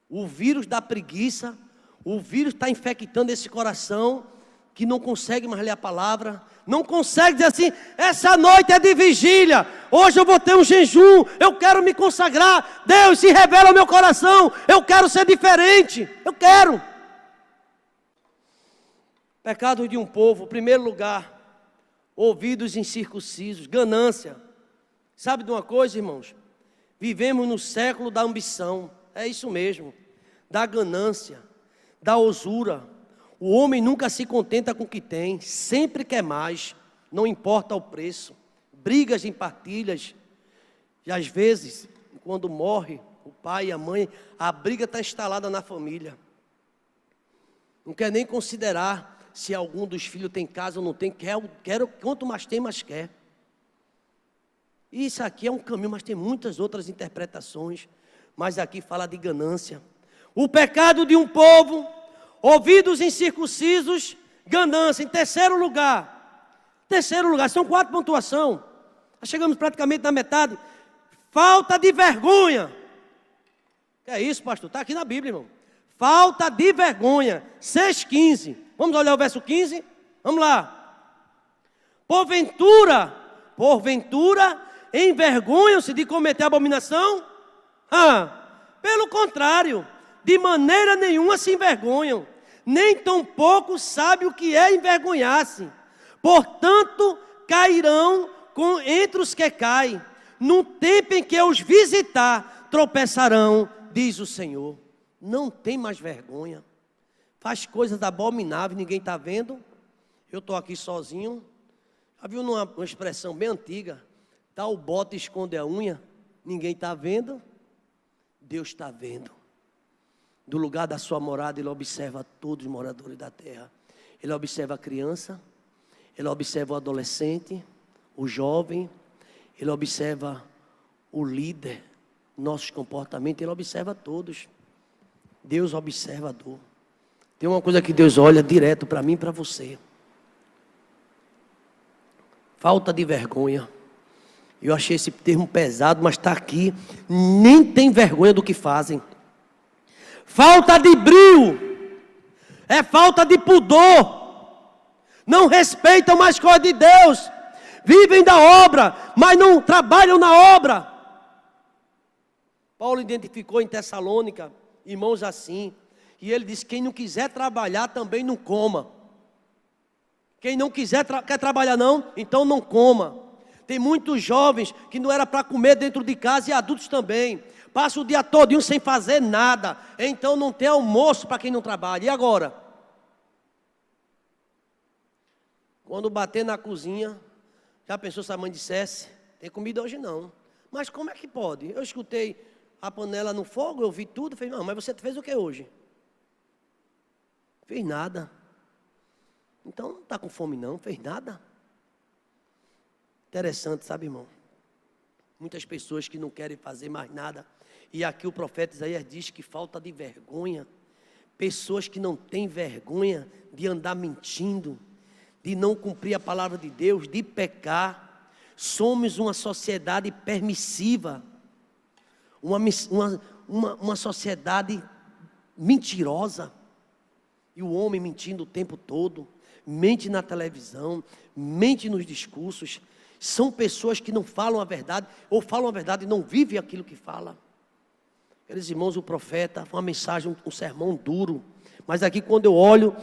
O vírus da preguiça, o vírus está infectando esse coração, que não consegue mais ler a palavra, não consegue dizer assim: essa noite é de vigília, hoje eu vou ter um jejum, eu quero me consagrar, Deus se revela ao meu coração, eu quero ser diferente, eu quero. Pecado de um povo, primeiro lugar, ouvidos incircuncisos, ganância. Sabe de uma coisa, irmãos? Vivemos no século da ambição, é isso mesmo, da ganância, da usura. O homem nunca se contenta com o que tem, sempre quer mais, não importa o preço. Brigas em partilhas, e às vezes, quando morre o pai e a mãe, a briga está instalada na família. Não quer nem considerar se algum dos filhos tem casa ou não tem, quanto mais tem, mais quer. Isso aqui é um caminho, mas tem muitas outras interpretações. Mas aqui fala de ganância. O pecado de um povo, ouvidos incircuncisos, ganância. Em terceiro lugar, são 4 pontuações. Chegamos praticamente na metade. Falta de vergonha. Que é isso, pastor? Está aqui na Bíblia, irmão. Falta de vergonha. 6,15. Vamos olhar o verso 15? Vamos lá. Porventura, envergonham-se de cometer abominação? Pelo contrário, de maneira nenhuma se envergonham, nem tampouco sabem o que é envergonhar-se. Portanto, cairão entre os que caem. No tempo em que eu os visitar, tropeçarão, diz o Senhor. Não tem mais vergonha. Faz coisas abomináveis, ninguém está vendo. Eu estou aqui sozinho. Já viu uma expressão bem antiga? Dá o bote e esconde a unha. Ninguém está vendo. Deus está vendo. Do lugar da sua morada, Ele observa todos os moradores da terra. Ele observa a criança, Ele observa o adolescente, o jovem, Ele observa o líder, nossos comportamentos, Ele observa todos. Deus observador. Tem uma coisa que Deus olha direto para mim e para você. Falta de vergonha. Eu achei esse termo pesado, mas está aqui. Nem tem vergonha do que fazem. Falta de brio, é falta de pudor, não respeitam mais coisas de Deus, vivem da obra, mas não trabalham na obra. Paulo identificou em Tessalônica irmãos assim, e ele disse: quem não quiser trabalhar também não coma. Quem não quer trabalhar não, então não coma. Tem muitos jovens que não era para comer dentro de casa, e adultos também. Passa o dia todinho sem fazer nada. Então não tem almoço para quem não trabalha. E agora? Quando bater na cozinha, já pensou se a mãe dissesse? tem comida hoje não. Mas como é que pode? Eu escutei a panela no fogo, eu vi tudo, falei, não, mas você fez o que hoje? Fez nada. Então não está com fome não, fez nada. Interessante, sabe, irmão? Muitas pessoas que não querem fazer mais nada. E aqui o profeta Isaías diz que falta de vergonha. Pessoas que não têm vergonha de andar mentindo, de não cumprir a palavra de Deus, de pecar. Somos uma sociedade permissiva, uma sociedade mentirosa. E o homem mentindo o tempo todo, mente na televisão, mente nos discursos. São pessoas que não falam a verdade, ou falam a verdade e não vivem aquilo que fala. Queridos irmãos, o profeta, uma mensagem, um sermão duro. Mas aqui quando eu olho,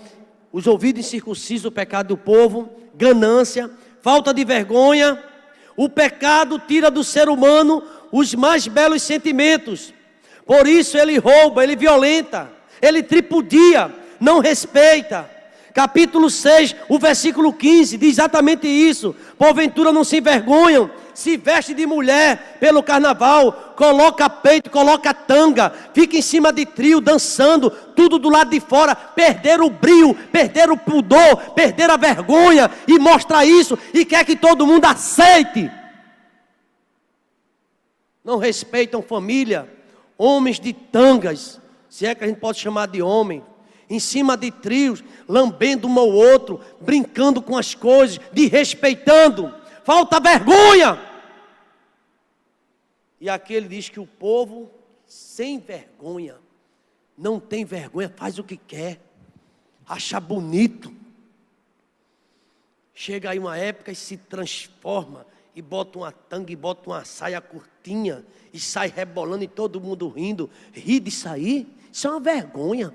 os ouvidos incircuncisos, o pecado do povo, ganância, falta de vergonha. O pecado tira do ser humano os mais belos sentimentos. Por isso ele rouba, ele violenta, ele tripudia, não respeita. Capítulo 6, o versículo 15, diz exatamente isso. Porventura não se envergonham, se veste de mulher pelo carnaval, coloca peito, coloca tanga, fica em cima de trio, dançando, tudo do lado de fora, perder o brio, perder o pudor, perder a vergonha, e mostra isso, e quer que todo mundo aceite. Não respeitam família, homens de tangas, se é que a gente pode chamar de homem, em cima de trios, lambendo um ao outro, brincando com as coisas, desrespeitando, falta vergonha. E aqui ele diz que o povo sem vergonha, não tem vergonha, faz o que quer, acha bonito. Chega aí uma época e se transforma, e bota uma tanga, e bota uma saia curtinha, e sai rebolando e todo mundo rindo. Ri disso aí, isso é uma vergonha.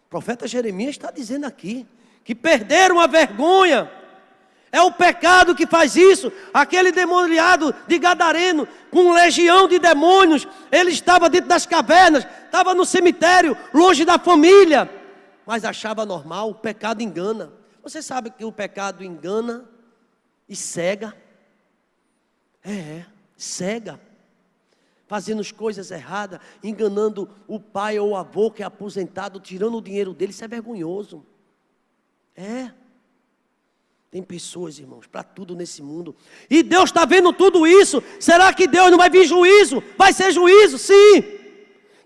O profeta Jeremias está dizendo aqui, que perderam a vergonha. É o pecado que faz isso. Aquele demoniado de Gadareno, com legião de demônios, ele estava dentro das cavernas, estava no cemitério, longe da família, mas achava normal. O pecado engana. Você sabe que o pecado engana e cega. Cega. Fazendo as coisas erradas, enganando o pai ou o avô que é aposentado, tirando o dinheiro dele, isso é vergonhoso. Tem pessoas, irmãos, para tudo nesse mundo. E Deus está vendo tudo isso. Será que Deus não vai vir juízo? Vai ser juízo, sim.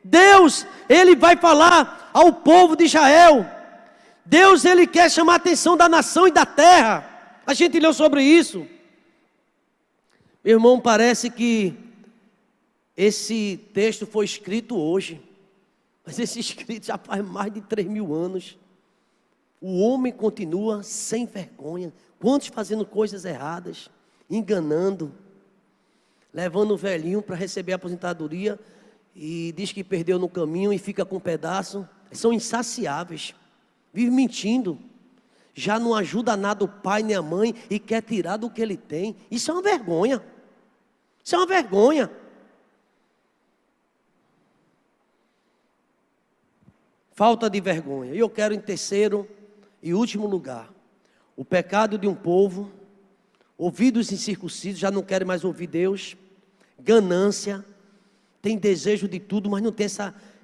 Deus, Ele vai falar ao povo de Israel. Deus, Ele quer chamar a atenção da nação e da terra. A gente leu sobre isso. Meu irmão, parece que esse texto foi escrito hoje. Mas esse escrito já faz mais de 3.000 anos. O homem continua sem vergonha. Quantos fazendo coisas erradas, enganando, levando o velhinho para receber a aposentadoria e diz que perdeu no caminho e fica com um pedaço. São insaciáveis, vive mentindo. Já não ajuda nada o pai nem a mãe e quer tirar do que ele tem. Isso é uma vergonha. Isso é uma vergonha. Falta de vergonha. E eu quero em terceiro e último lugar, o pecado de um povo, ouvidos incircuncisos, já não querem mais ouvir Deus, ganância, tem desejo de tudo, mas não tem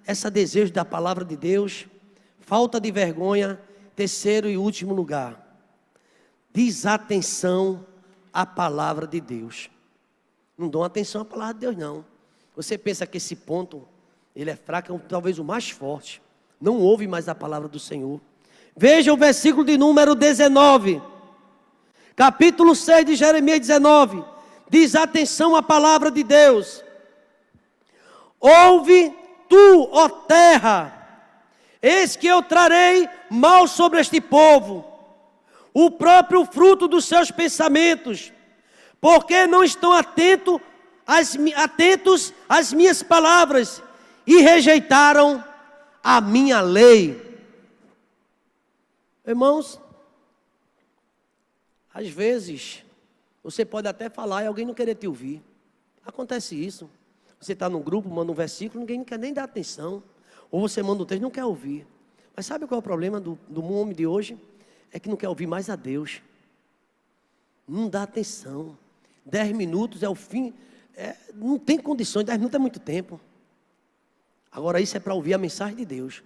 essa desejo da palavra de Deus, falta de vergonha. Terceiro e último lugar, desatenção à palavra de Deus. Não dão atenção à palavra de Deus, não. Você pensa que esse ponto, ele é fraco, é talvez o mais forte. Não ouve mais a palavra do Senhor. Veja o versículo de número 19. Capítulo 6 de Jeremias 19. Diz atenção à palavra de Deus. Ouve tu, ó terra, eis que eu trarei mal sobre este povo, o próprio fruto dos seus pensamentos, porque não estão atentos às minhas palavras e rejeitaram a minha lei. Irmãos, às vezes, você pode até falar e alguém não querer te ouvir. Acontece isso. Você está num grupo, manda um versículo, ninguém não quer nem dar atenção. Ou você manda um texto, não quer ouvir. Mas sabe qual é o problema do homem de hoje? É que não quer ouvir mais a Deus. Não dá atenção. 10 minutos é o fim. Não tem condições, 10 minutos é muito tempo. Agora isso é para ouvir a mensagem de Deus.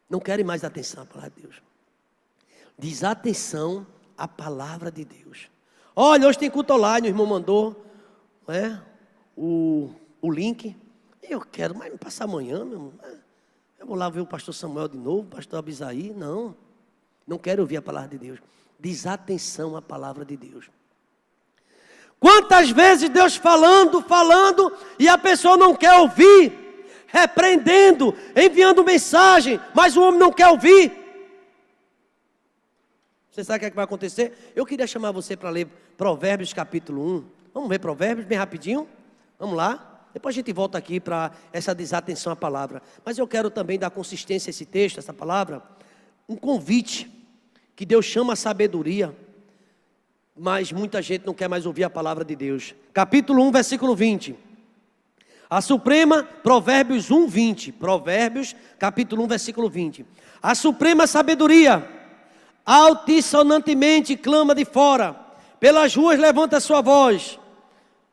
Não querem mais atenção à palavra de Deus. Desatenção à palavra de Deus. Olha, hoje tem culto online, o irmão mandou o link. Eu quero, mas me passa amanhã, meu irmão. Eu vou lá ver o pastor Samuel de novo, o pastor Abisaí. Não quero ouvir a palavra de Deus. Desatenção à palavra de Deus. Quantas vezes Deus falando, e a pessoa não quer ouvir, repreendendo, enviando mensagem, mas o homem não quer ouvir. Você sabe o que é que vai acontecer? Eu queria chamar você para ler Provérbios capítulo 1. Vamos ver Provérbios bem rapidinho? Vamos lá? Depois a gente volta aqui para essa desatenção à palavra. Mas eu quero também dar consistência a esse texto, essa palavra. Um convite que Deus chama a sabedoria. Mas muita gente não quer mais ouvir a palavra de Deus. Capítulo 1, versículo 20. A suprema, Provérbios 1, 20. Provérbios, capítulo 1, versículo 20. A suprema sabedoria, altissonantemente clama de fora. Pelas ruas levanta sua voz.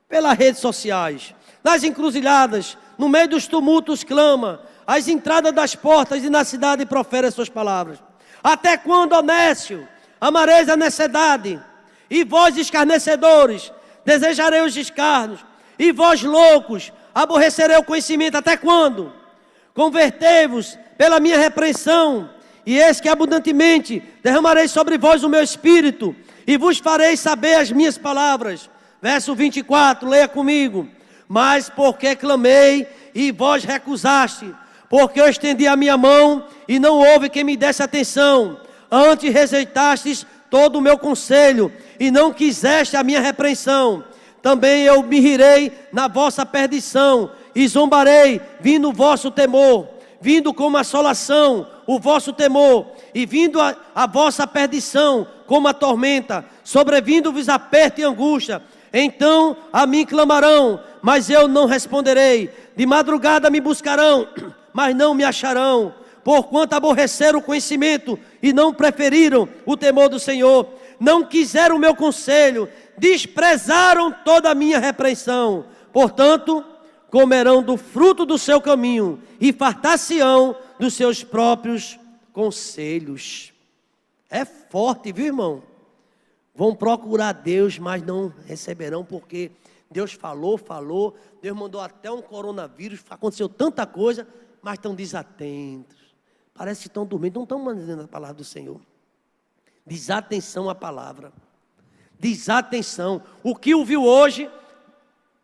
Pelas redes sociais. Nas encruzilhadas, no meio dos tumultos clama. Às entradas das portas e na cidade profere as suas palavras. Até quando, ó nécio, amareis a necessidade? E vós, escarnecedores, desejarei os escárnios. E vós, loucos, aborrecerei o conhecimento. Até quando? Convertei-vos pela minha repreensão. E eis que abundantemente derramarei sobre vós o meu espírito. E vos farei saber as minhas palavras. Verso 24, leia comigo. Mas porque clamei e vós recusaste. Porque eu estendi a minha mão e não houve quem me desse atenção. Antes rejeitastes todo o meu conselho e não quiseste a minha repreensão. Também eu me rirei na vossa perdição e zombarei, vindo o vosso temor, vindo como assolação o vosso temor, e vindo a vossa perdição como a tormenta, sobrevindo-vos aperto e angústia. Então a mim clamarão, mas eu não responderei. De madrugada me buscarão, mas não me acharão. Porquanto aborreceram o conhecimento e não preferiram o temor do Senhor. Não quiseram o meu conselho, desprezaram toda a minha repreensão. Portanto, comerão do fruto do seu caminho e fartar-se-ão dos seus próprios conselhos. É forte, viu, irmão? Vão procurar Deus, mas não receberão, porque Deus falou. Deus mandou até um coronavírus, aconteceu tanta coisa, mas estão desatentos. Parece que estão dormindo, não estão mandando a palavra do Senhor. Desatenção à palavra. Desatenção. O que ouviu hoje,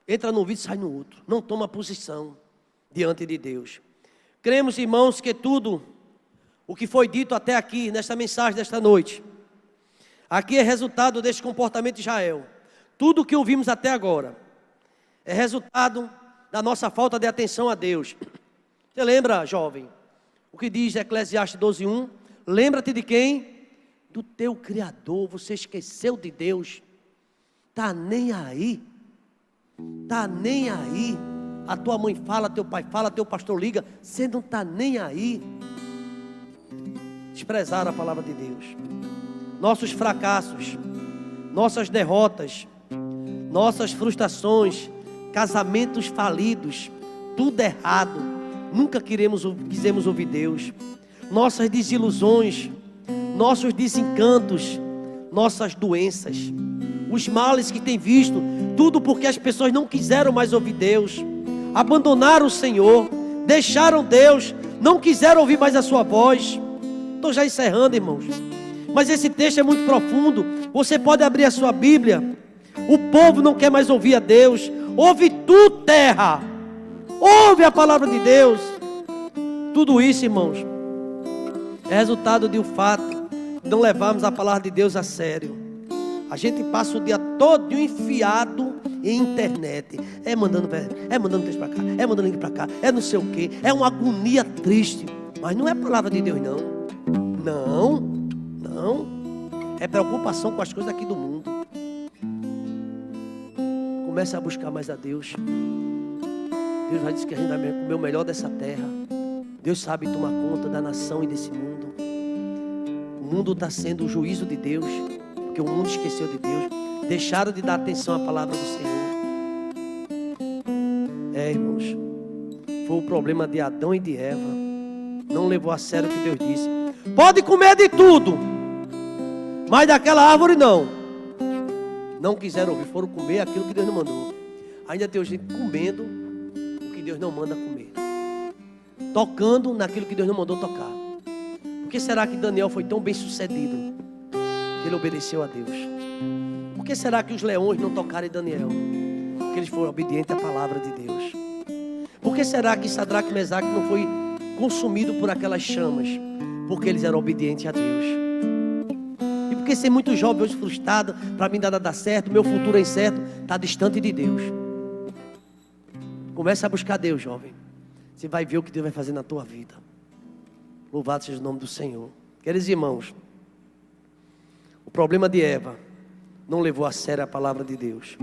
entra num vídeo e sai no outro. Não toma posição diante de Deus. Cremos, irmãos, que tudo o que foi dito até aqui, nesta mensagem desta noite, aqui é resultado deste comportamento de Israel. Tudo o que ouvimos até agora é resultado da nossa falta de atenção a Deus. Você lembra, jovem, o que diz Eclesiastes 12:1? Lembra-te de quem? Do teu Criador. Você esqueceu de Deus. Está nem aí. Está nem aí. A tua mãe fala, teu pai fala, teu pastor liga. Você não está nem aí. Desprezaram a palavra de Deus. Nossos fracassos, nossas derrotas, nossas frustrações, casamentos falidos, tudo errado. Nunca quisemos ouvir Deus. Nossas desilusões, nossos desencantos, nossas doenças, os males que tem visto, tudo porque as pessoas não quiseram mais ouvir Deus, abandonaram o Senhor, deixaram Deus, não quiseram ouvir mais a sua voz. Estou já encerrando, irmãos, mas esse texto é muito profundo. Você pode abrir a sua Bíblia. O povo não quer mais ouvir a Deus. Ouve tu, terra, ouve a palavra de Deus. Tudo isso, irmãos, é resultado de um fato: não levarmos a palavra de Deus a sério. A gente passa o dia todo enfiado em internet. É mandando texto para cá, é mandando link para cá, é não sei o que. É uma agonia triste. Mas não é a palavra de Deus, não. Não. É preocupação com as coisas aqui do mundo. Comece a buscar mais a Deus. Deus já disse que a gente vai comer o melhor dessa terra. Deus sabe tomar conta da nação e desse mundo. O mundo está sendo o juízo de Deus, porque Porque o mundo esqueceu de Deus. Deixaram de dar atenção à palavra do Senhor. Irmãos, foi o problema de Adão e de Eva. Não levou a sério o que Deus disse. Pode comer de tudo, mas daquela árvore não. Não quiseram ouvir, foram comer aquilo que Deus não mandou. Ainda tem gente comendo o que Deus não manda comer, tocando naquilo que Deus não mandou tocar. Por que será que Daniel foi tão bem sucedido? Que ele obedeceu a Deus. Por que será que os leões não tocaram em Daniel? Porque eles foram obedientes à palavra de Deus. Por que será que Sadraque e Mesaque não foi consumido por aquelas chamas? Porque eles eram obedientes a Deus. E porque ser muito jovem hoje frustrado, para mim nada dá certo, meu futuro é incerto, está distante de Deus. Comece a buscar Deus, jovem. Você vai ver o que Deus vai fazer na tua vida. Louvado seja o nome do Senhor. Queridos irmãos, o problema de Eva não levou a sério a palavra de Deus.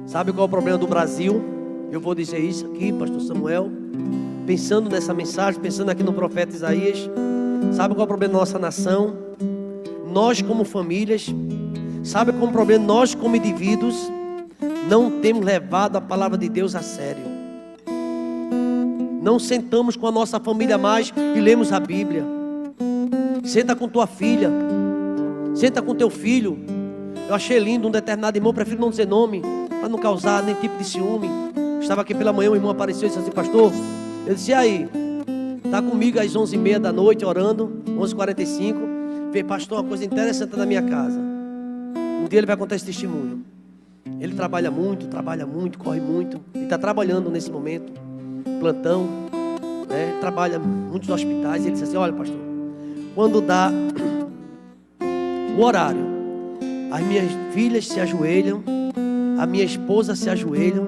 Sabe qual é o problema do Brasil? Eu vou dizer isso aqui, pastor Samuel, pensando nessa mensagem, pensando aqui no profeta Isaías. Sabe qual é o problema da nossa nação? Nós como famílias, sabe qual é o problema? Nós como indivíduos não temos levado a palavra de Deus a sério. Não sentamos com a nossa família mais e lemos a Bíblia. Senta com tua filha, senta com teu filho. Eu achei lindo um determinado irmão, prefiro não dizer nome, para não causar nem tipo de ciúme. Estava aqui pela manhã, um irmão apareceu e disse assim: pastor, eu disse: e aí? Está comigo às 11h30 da noite orando, 11h45. Falei: pastor, uma coisa interessante na minha casa. Um dia ele vai contar esse testemunho. Ele trabalha muito, corre muito. Ele está trabalhando nesse momento, plantão, né? Trabalha muitos hospitais. Ele disse assim: olha, pastor, quando dá o horário, as minhas filhas se ajoelham, a minha esposa se ajoelham,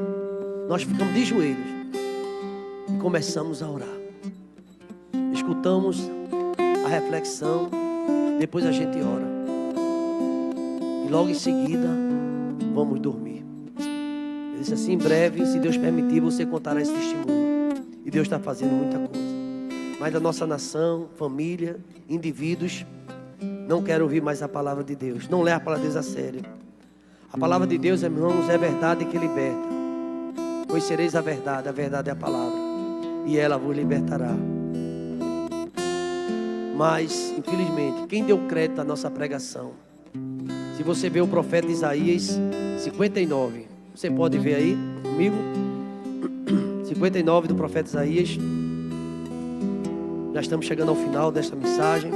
nós ficamos de joelhos e começamos a orar. Escutamos a reflexão, depois a gente ora e logo em seguida vamos dormir. Ele disse assim: em breve, se Deus permitir, você contará esse testemunho. E Deus está fazendo muita coisa. Mas da nossa nação, família, indivíduos, não quero ouvir mais a palavra de Deus. Não leva a palavra de Deus a sério. A palavra de Deus, irmãos, é verdade que liberta. Conhecereis a verdade é a palavra, e ela vos libertará. Mas, infelizmente, quem deu crédito à nossa pregação? Se você vê o profeta Isaías 59, você pode ver aí comigo? 59 do profeta Isaías. Já estamos chegando ao final desta mensagem.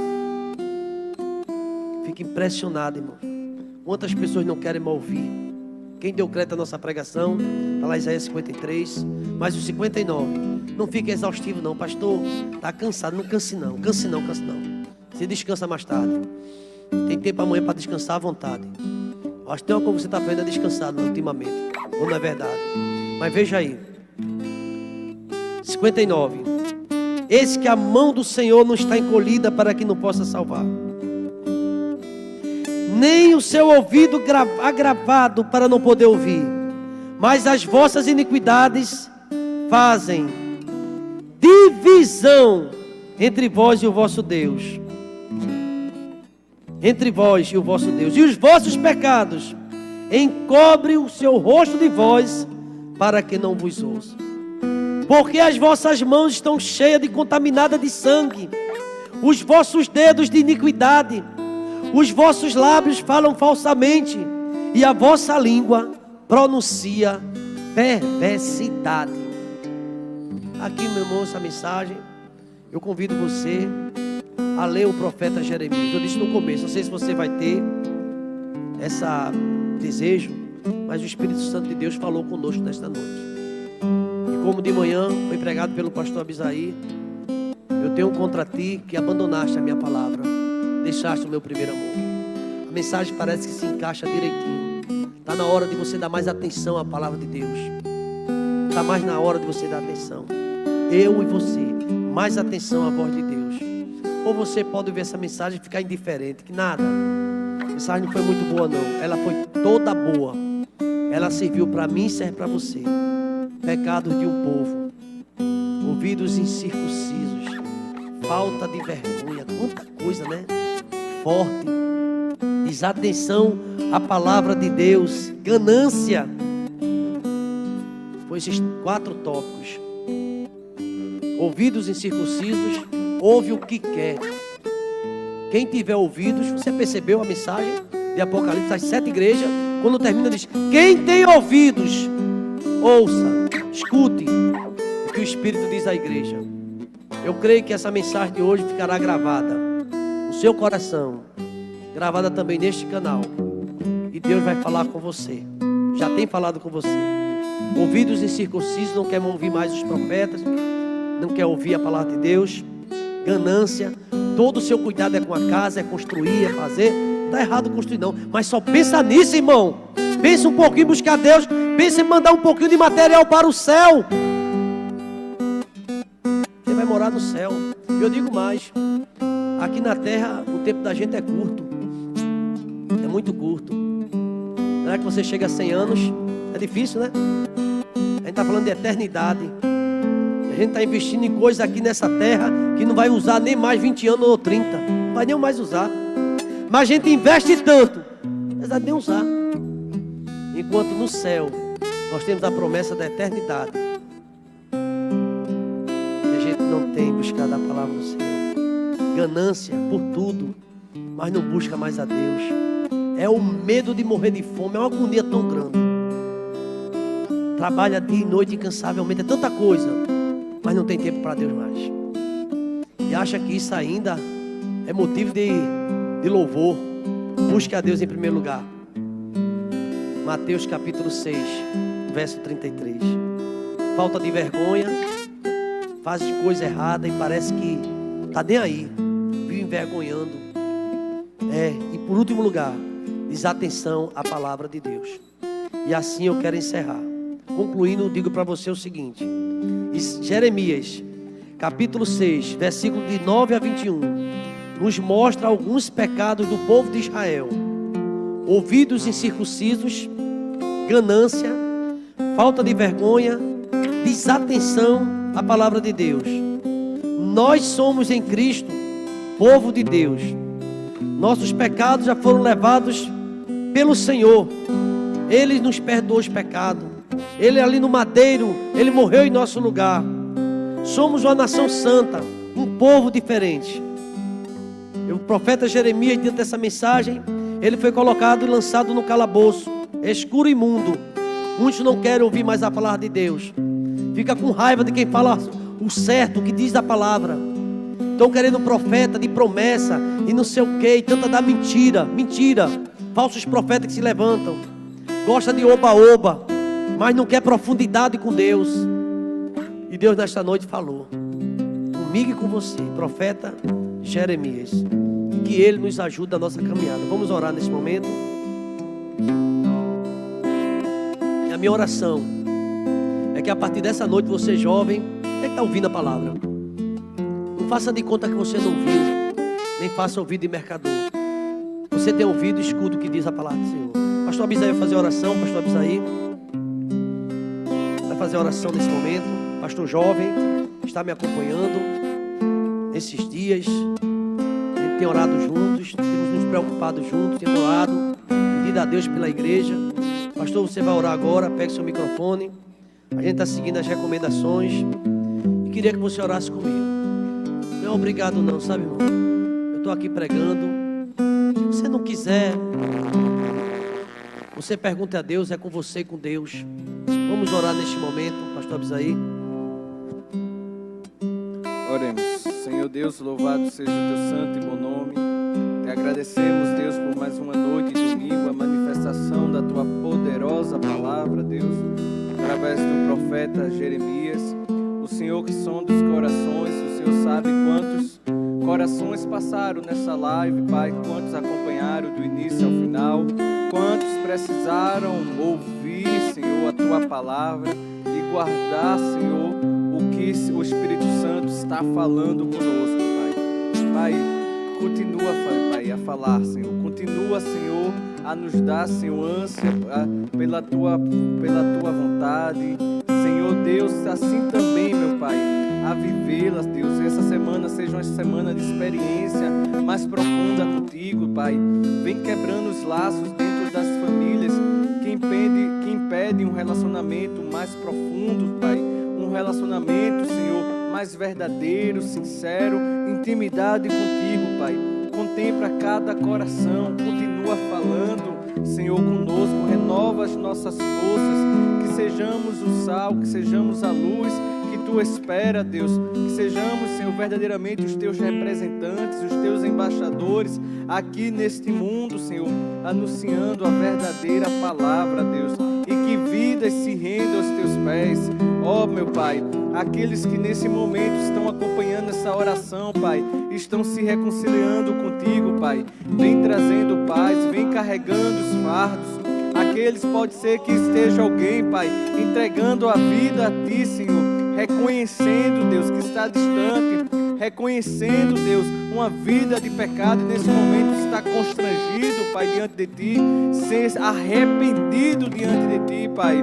Fique impressionado, irmão. Quantas pessoas não querem me ouvir? Quem deu crédito à nossa pregação? Está lá Isaías 53. Mas o 59. Não fique exaustivo não, pastor. Está cansado, não canse não. Canse não. Você descansa mais tarde. Tem tempo amanhã para descansar à vontade. Acho que tem uma coisa que você está aprendendo a descansar ultimamente. Ou não é verdade? Mas veja aí. 59. Eis que a mão do Senhor não está encolhida para que não possa salvar, nem o seu ouvido agravado para não poder ouvir. Mas as vossas iniquidades fazem divisão entre vós e o vosso Deus. Entre vós e o vosso Deus. E os vossos pecados encobrem o seu rosto de vós, para que não vos ouça. Porque as vossas mãos estão cheias de contaminada de sangue, os vossos dedos de iniquidade, os vossos lábios falam falsamente, e a vossa língua pronuncia perversidade. Aqui, meu irmão, essa mensagem, eu convido você a ler o profeta Jeremias. Eu disse no começo, não sei se você vai ter esse desejo, mas o Espírito Santo de Deus falou conosco nesta noite. E como de manhã foi pregado pelo pastor Abisaí, eu tenho contra ti que abandonaste a minha palavra, deixaste o meu primeiro amor. A mensagem parece que se encaixa direitinho. Está na hora de você dar mais atenção à palavra de Deus. Está mais na hora de você dar atenção. Eu e você, mais atenção à voz de Deus. Ou você pode ver essa mensagem e ficar indiferente, que nada, a mensagem não foi muito boa não, ela foi toda boa. Ela serviu para mim e serve para você. Pecados de um povo, ouvidos incircuncisos, falta de vergonha, quanta coisa, né? Forte, desatenção à palavra de Deus, ganância. Foi esses 4 tópicos. Ouvidos incircuncisos, ouve o que quer. Quem tiver ouvidos, você percebeu a mensagem de Apocalipse, das 7 igrejas, quando termina diz: quem tem ouvidos, ouça, escute o que o Espírito diz à igreja. Eu creio que essa mensagem de hoje ficará gravada no seu coração, gravada também neste canal, e Deus vai falar com você. Já tem falado com você. Ouvidos incircuncisos, não quer ouvir mais os profetas, não quer ouvir a palavra de Deus. Ganância, todo o seu cuidado é com a casa, é construir, é fazer. Não está errado construir não, mas só pensa nisso, irmão. Pensa um pouquinho em buscar Deus, pensa em mandar um pouquinho de material para o céu. Você vai morar no céu. E eu digo mais, aqui na terra o tempo da gente é curto, é muito curto. Não é que você chega a 100 anos, é difícil, né? A gente está falando de eternidade. A gente está investindo em coisas aqui nessa terra que não vai usar nem mais 20 anos ou 30. Não vai nem mais usar. Mas a gente investe tanto, apesar de nem usar. Enquanto no céu nós temos a promessa da eternidade. E a gente não tem buscado a palavra do Senhor. Ganância por tudo, mas não busca mais a Deus. É o medo de morrer de fome, é uma agonia tão grande. Trabalha dia e noite incansavelmente, é tanta coisa, mas não tem tempo para Deus mais. E acha que isso ainda é motivo de louvor. Busque a Deus em primeiro lugar. Mateus capítulo 6, verso 33. Falta de vergonha, faz coisa errada e parece que está nem aí, vive envergonhando. E por último lugar, desatenção à palavra de Deus. E assim eu quero encerrar. Concluindo, digo para você o seguinte: Jeremias, capítulo 6, versículo de 9 a 21, nos mostra alguns pecados do povo de Israel: ouvidos incircuncisos, ganância, falta de vergonha, desatenção à palavra de Deus. Nós somos em Cristo, povo de Deus. Nossos pecados já foram levados pelo Senhor. Ele nos perdoou os pecados. Ele ali no madeiro, Ele morreu em nosso lugar. Somos uma nação santa, um povo diferente. O profeta Jeremias, diante dessa mensagem, ele foi colocado e lançado no calabouço, escuro e imundo. Muitos não querem ouvir mais a palavra de Deus. Fica com raiva de quem fala o certo, o que diz a palavra. Estão querendo profeta de promessa e não sei o que, e tanta da mentira. Falsos profetas que se levantam. Gosta de oba-oba, mas não quer profundidade com Deus. E Deus nesta noite falou comigo e com você, profeta Jeremias, que Ele nos ajude na nossa caminhada. Vamos orar nesse momento. E a minha oração é que a partir dessa noite você jovem, que está ouvindo a palavra, não faça de conta que você não viu, nem faça ouvido de mercador. Você tem ouvido, escuta o que diz a palavra do Senhor. Pastor Abisaí vai fazer oração. Pastor Abisaí vai fazer oração nesse momento. Pastor jovem está me acompanhando nesses dias. A gente tem orado juntos, temos nos preocupado juntos, temos orado, pedido a Deus pela igreja. Pastor, você vai orar agora, pegue seu microfone. A gente está seguindo as recomendações e queria que você orasse comigo. Não é obrigado não, sabe, irmão? Eu estou aqui pregando. Se você não quiser, você pergunta a Deus, é com você e com Deus. Vamos orar neste momento, Pastor Abisaí. Oremos. Senhor Deus, louvado seja o teu santo e bom nome. Te agradecemos, Deus, por mais uma noite de domingo, a manifestação da tua poderosa palavra, Deus, através do profeta Jeremias. O Senhor que sonda os corações, o Senhor sabe quantos corações passaram nessa live, Pai, quantos acompanharam do início ao final, quantos precisaram ouvir, Senhor, a tua palavra e guardar, Senhor, o que o Espírito Santo está falando conosco, Pai. Pai, continua, Pai, a falar, Senhor. Continua, Senhor, a nos dar, Senhor, ânsia pela tua vontade. Senhor Deus, assim também, meu Pai, vivê-las, Deus. Essa semana seja uma semana de experiência mais profunda contigo, Pai. Vem quebrando os laços dentro das famílias que impedem um relacionamento mais profundo, Pai. Um relacionamento, Senhor, mais verdadeiro, sincero, intimidade contigo, Pai. Contempla cada coração, continua falando, Senhor, conosco, renova as nossas forças, que sejamos o sal, que sejamos a luz que Tu espera, Deus, que sejamos, Senhor, verdadeiramente os Teus representantes, os Teus embaixadores aqui neste mundo, Senhor, anunciando a verdadeira palavra, Deus, e que vidas se rendam aos Teus pés, ó meu Pai. Aqueles que nesse momento estão acompanhando essa oração, Pai, estão se reconciliando contigo, Pai. Vem trazendo paz, vem carregando os fardos. Aqueles pode ser que esteja alguém, Pai, entregando a vida a Ti, Senhor, reconhecendo, Deus, que está distante, reconhecendo, Deus, uma vida de pecado e nesse momento está constrangido, Pai, diante de Ti, ser arrependido diante de Ti, Pai.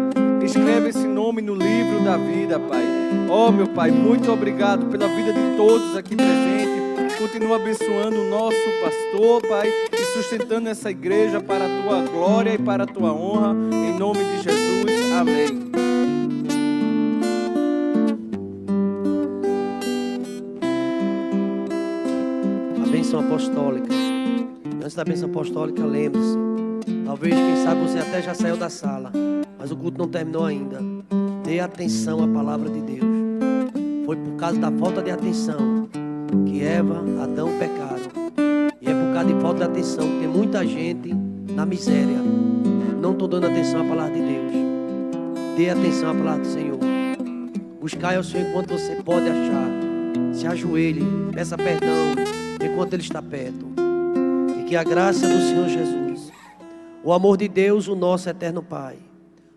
Escreve esse nome no livro da vida, Pai. Ó, meu Pai, muito obrigado pela vida de todos aqui presentes. Continua abençoando o nosso pastor, Pai, e sustentando essa igreja para a Tua glória e para a Tua honra. Em nome de Jesus. Amém. A bênção apostólica. Antes da bênção apostólica, lembre-se. Talvez, quem sabe, você até já saiu da sala, mas o culto não terminou ainda. Dê atenção à palavra de Deus. Foi por causa da falta de atenção que Eva, Adão pecaram. E é por causa de falta de atenção que tem muita gente na miséria. Não estou dando atenção à palavra de Deus. Dê atenção à palavra do Senhor. Buscai ao Senhor enquanto você pode achar. Se ajoelhe, peça perdão enquanto Ele está perto. E que a graça do Senhor Jesus, o amor de Deus, o nosso eterno Pai,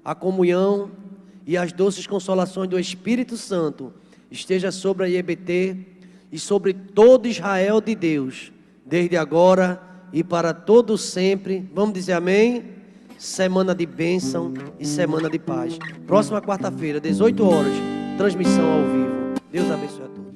a comunhão e as doces consolações do Espírito Santo esteja sobre a IEBT e sobre todo Israel de Deus, desde agora e para todo sempre. Vamos dizer amém? Semana de bênção e semana de paz. Próxima quarta-feira, 18 horas, transmissão ao vivo. Deus abençoe a todos.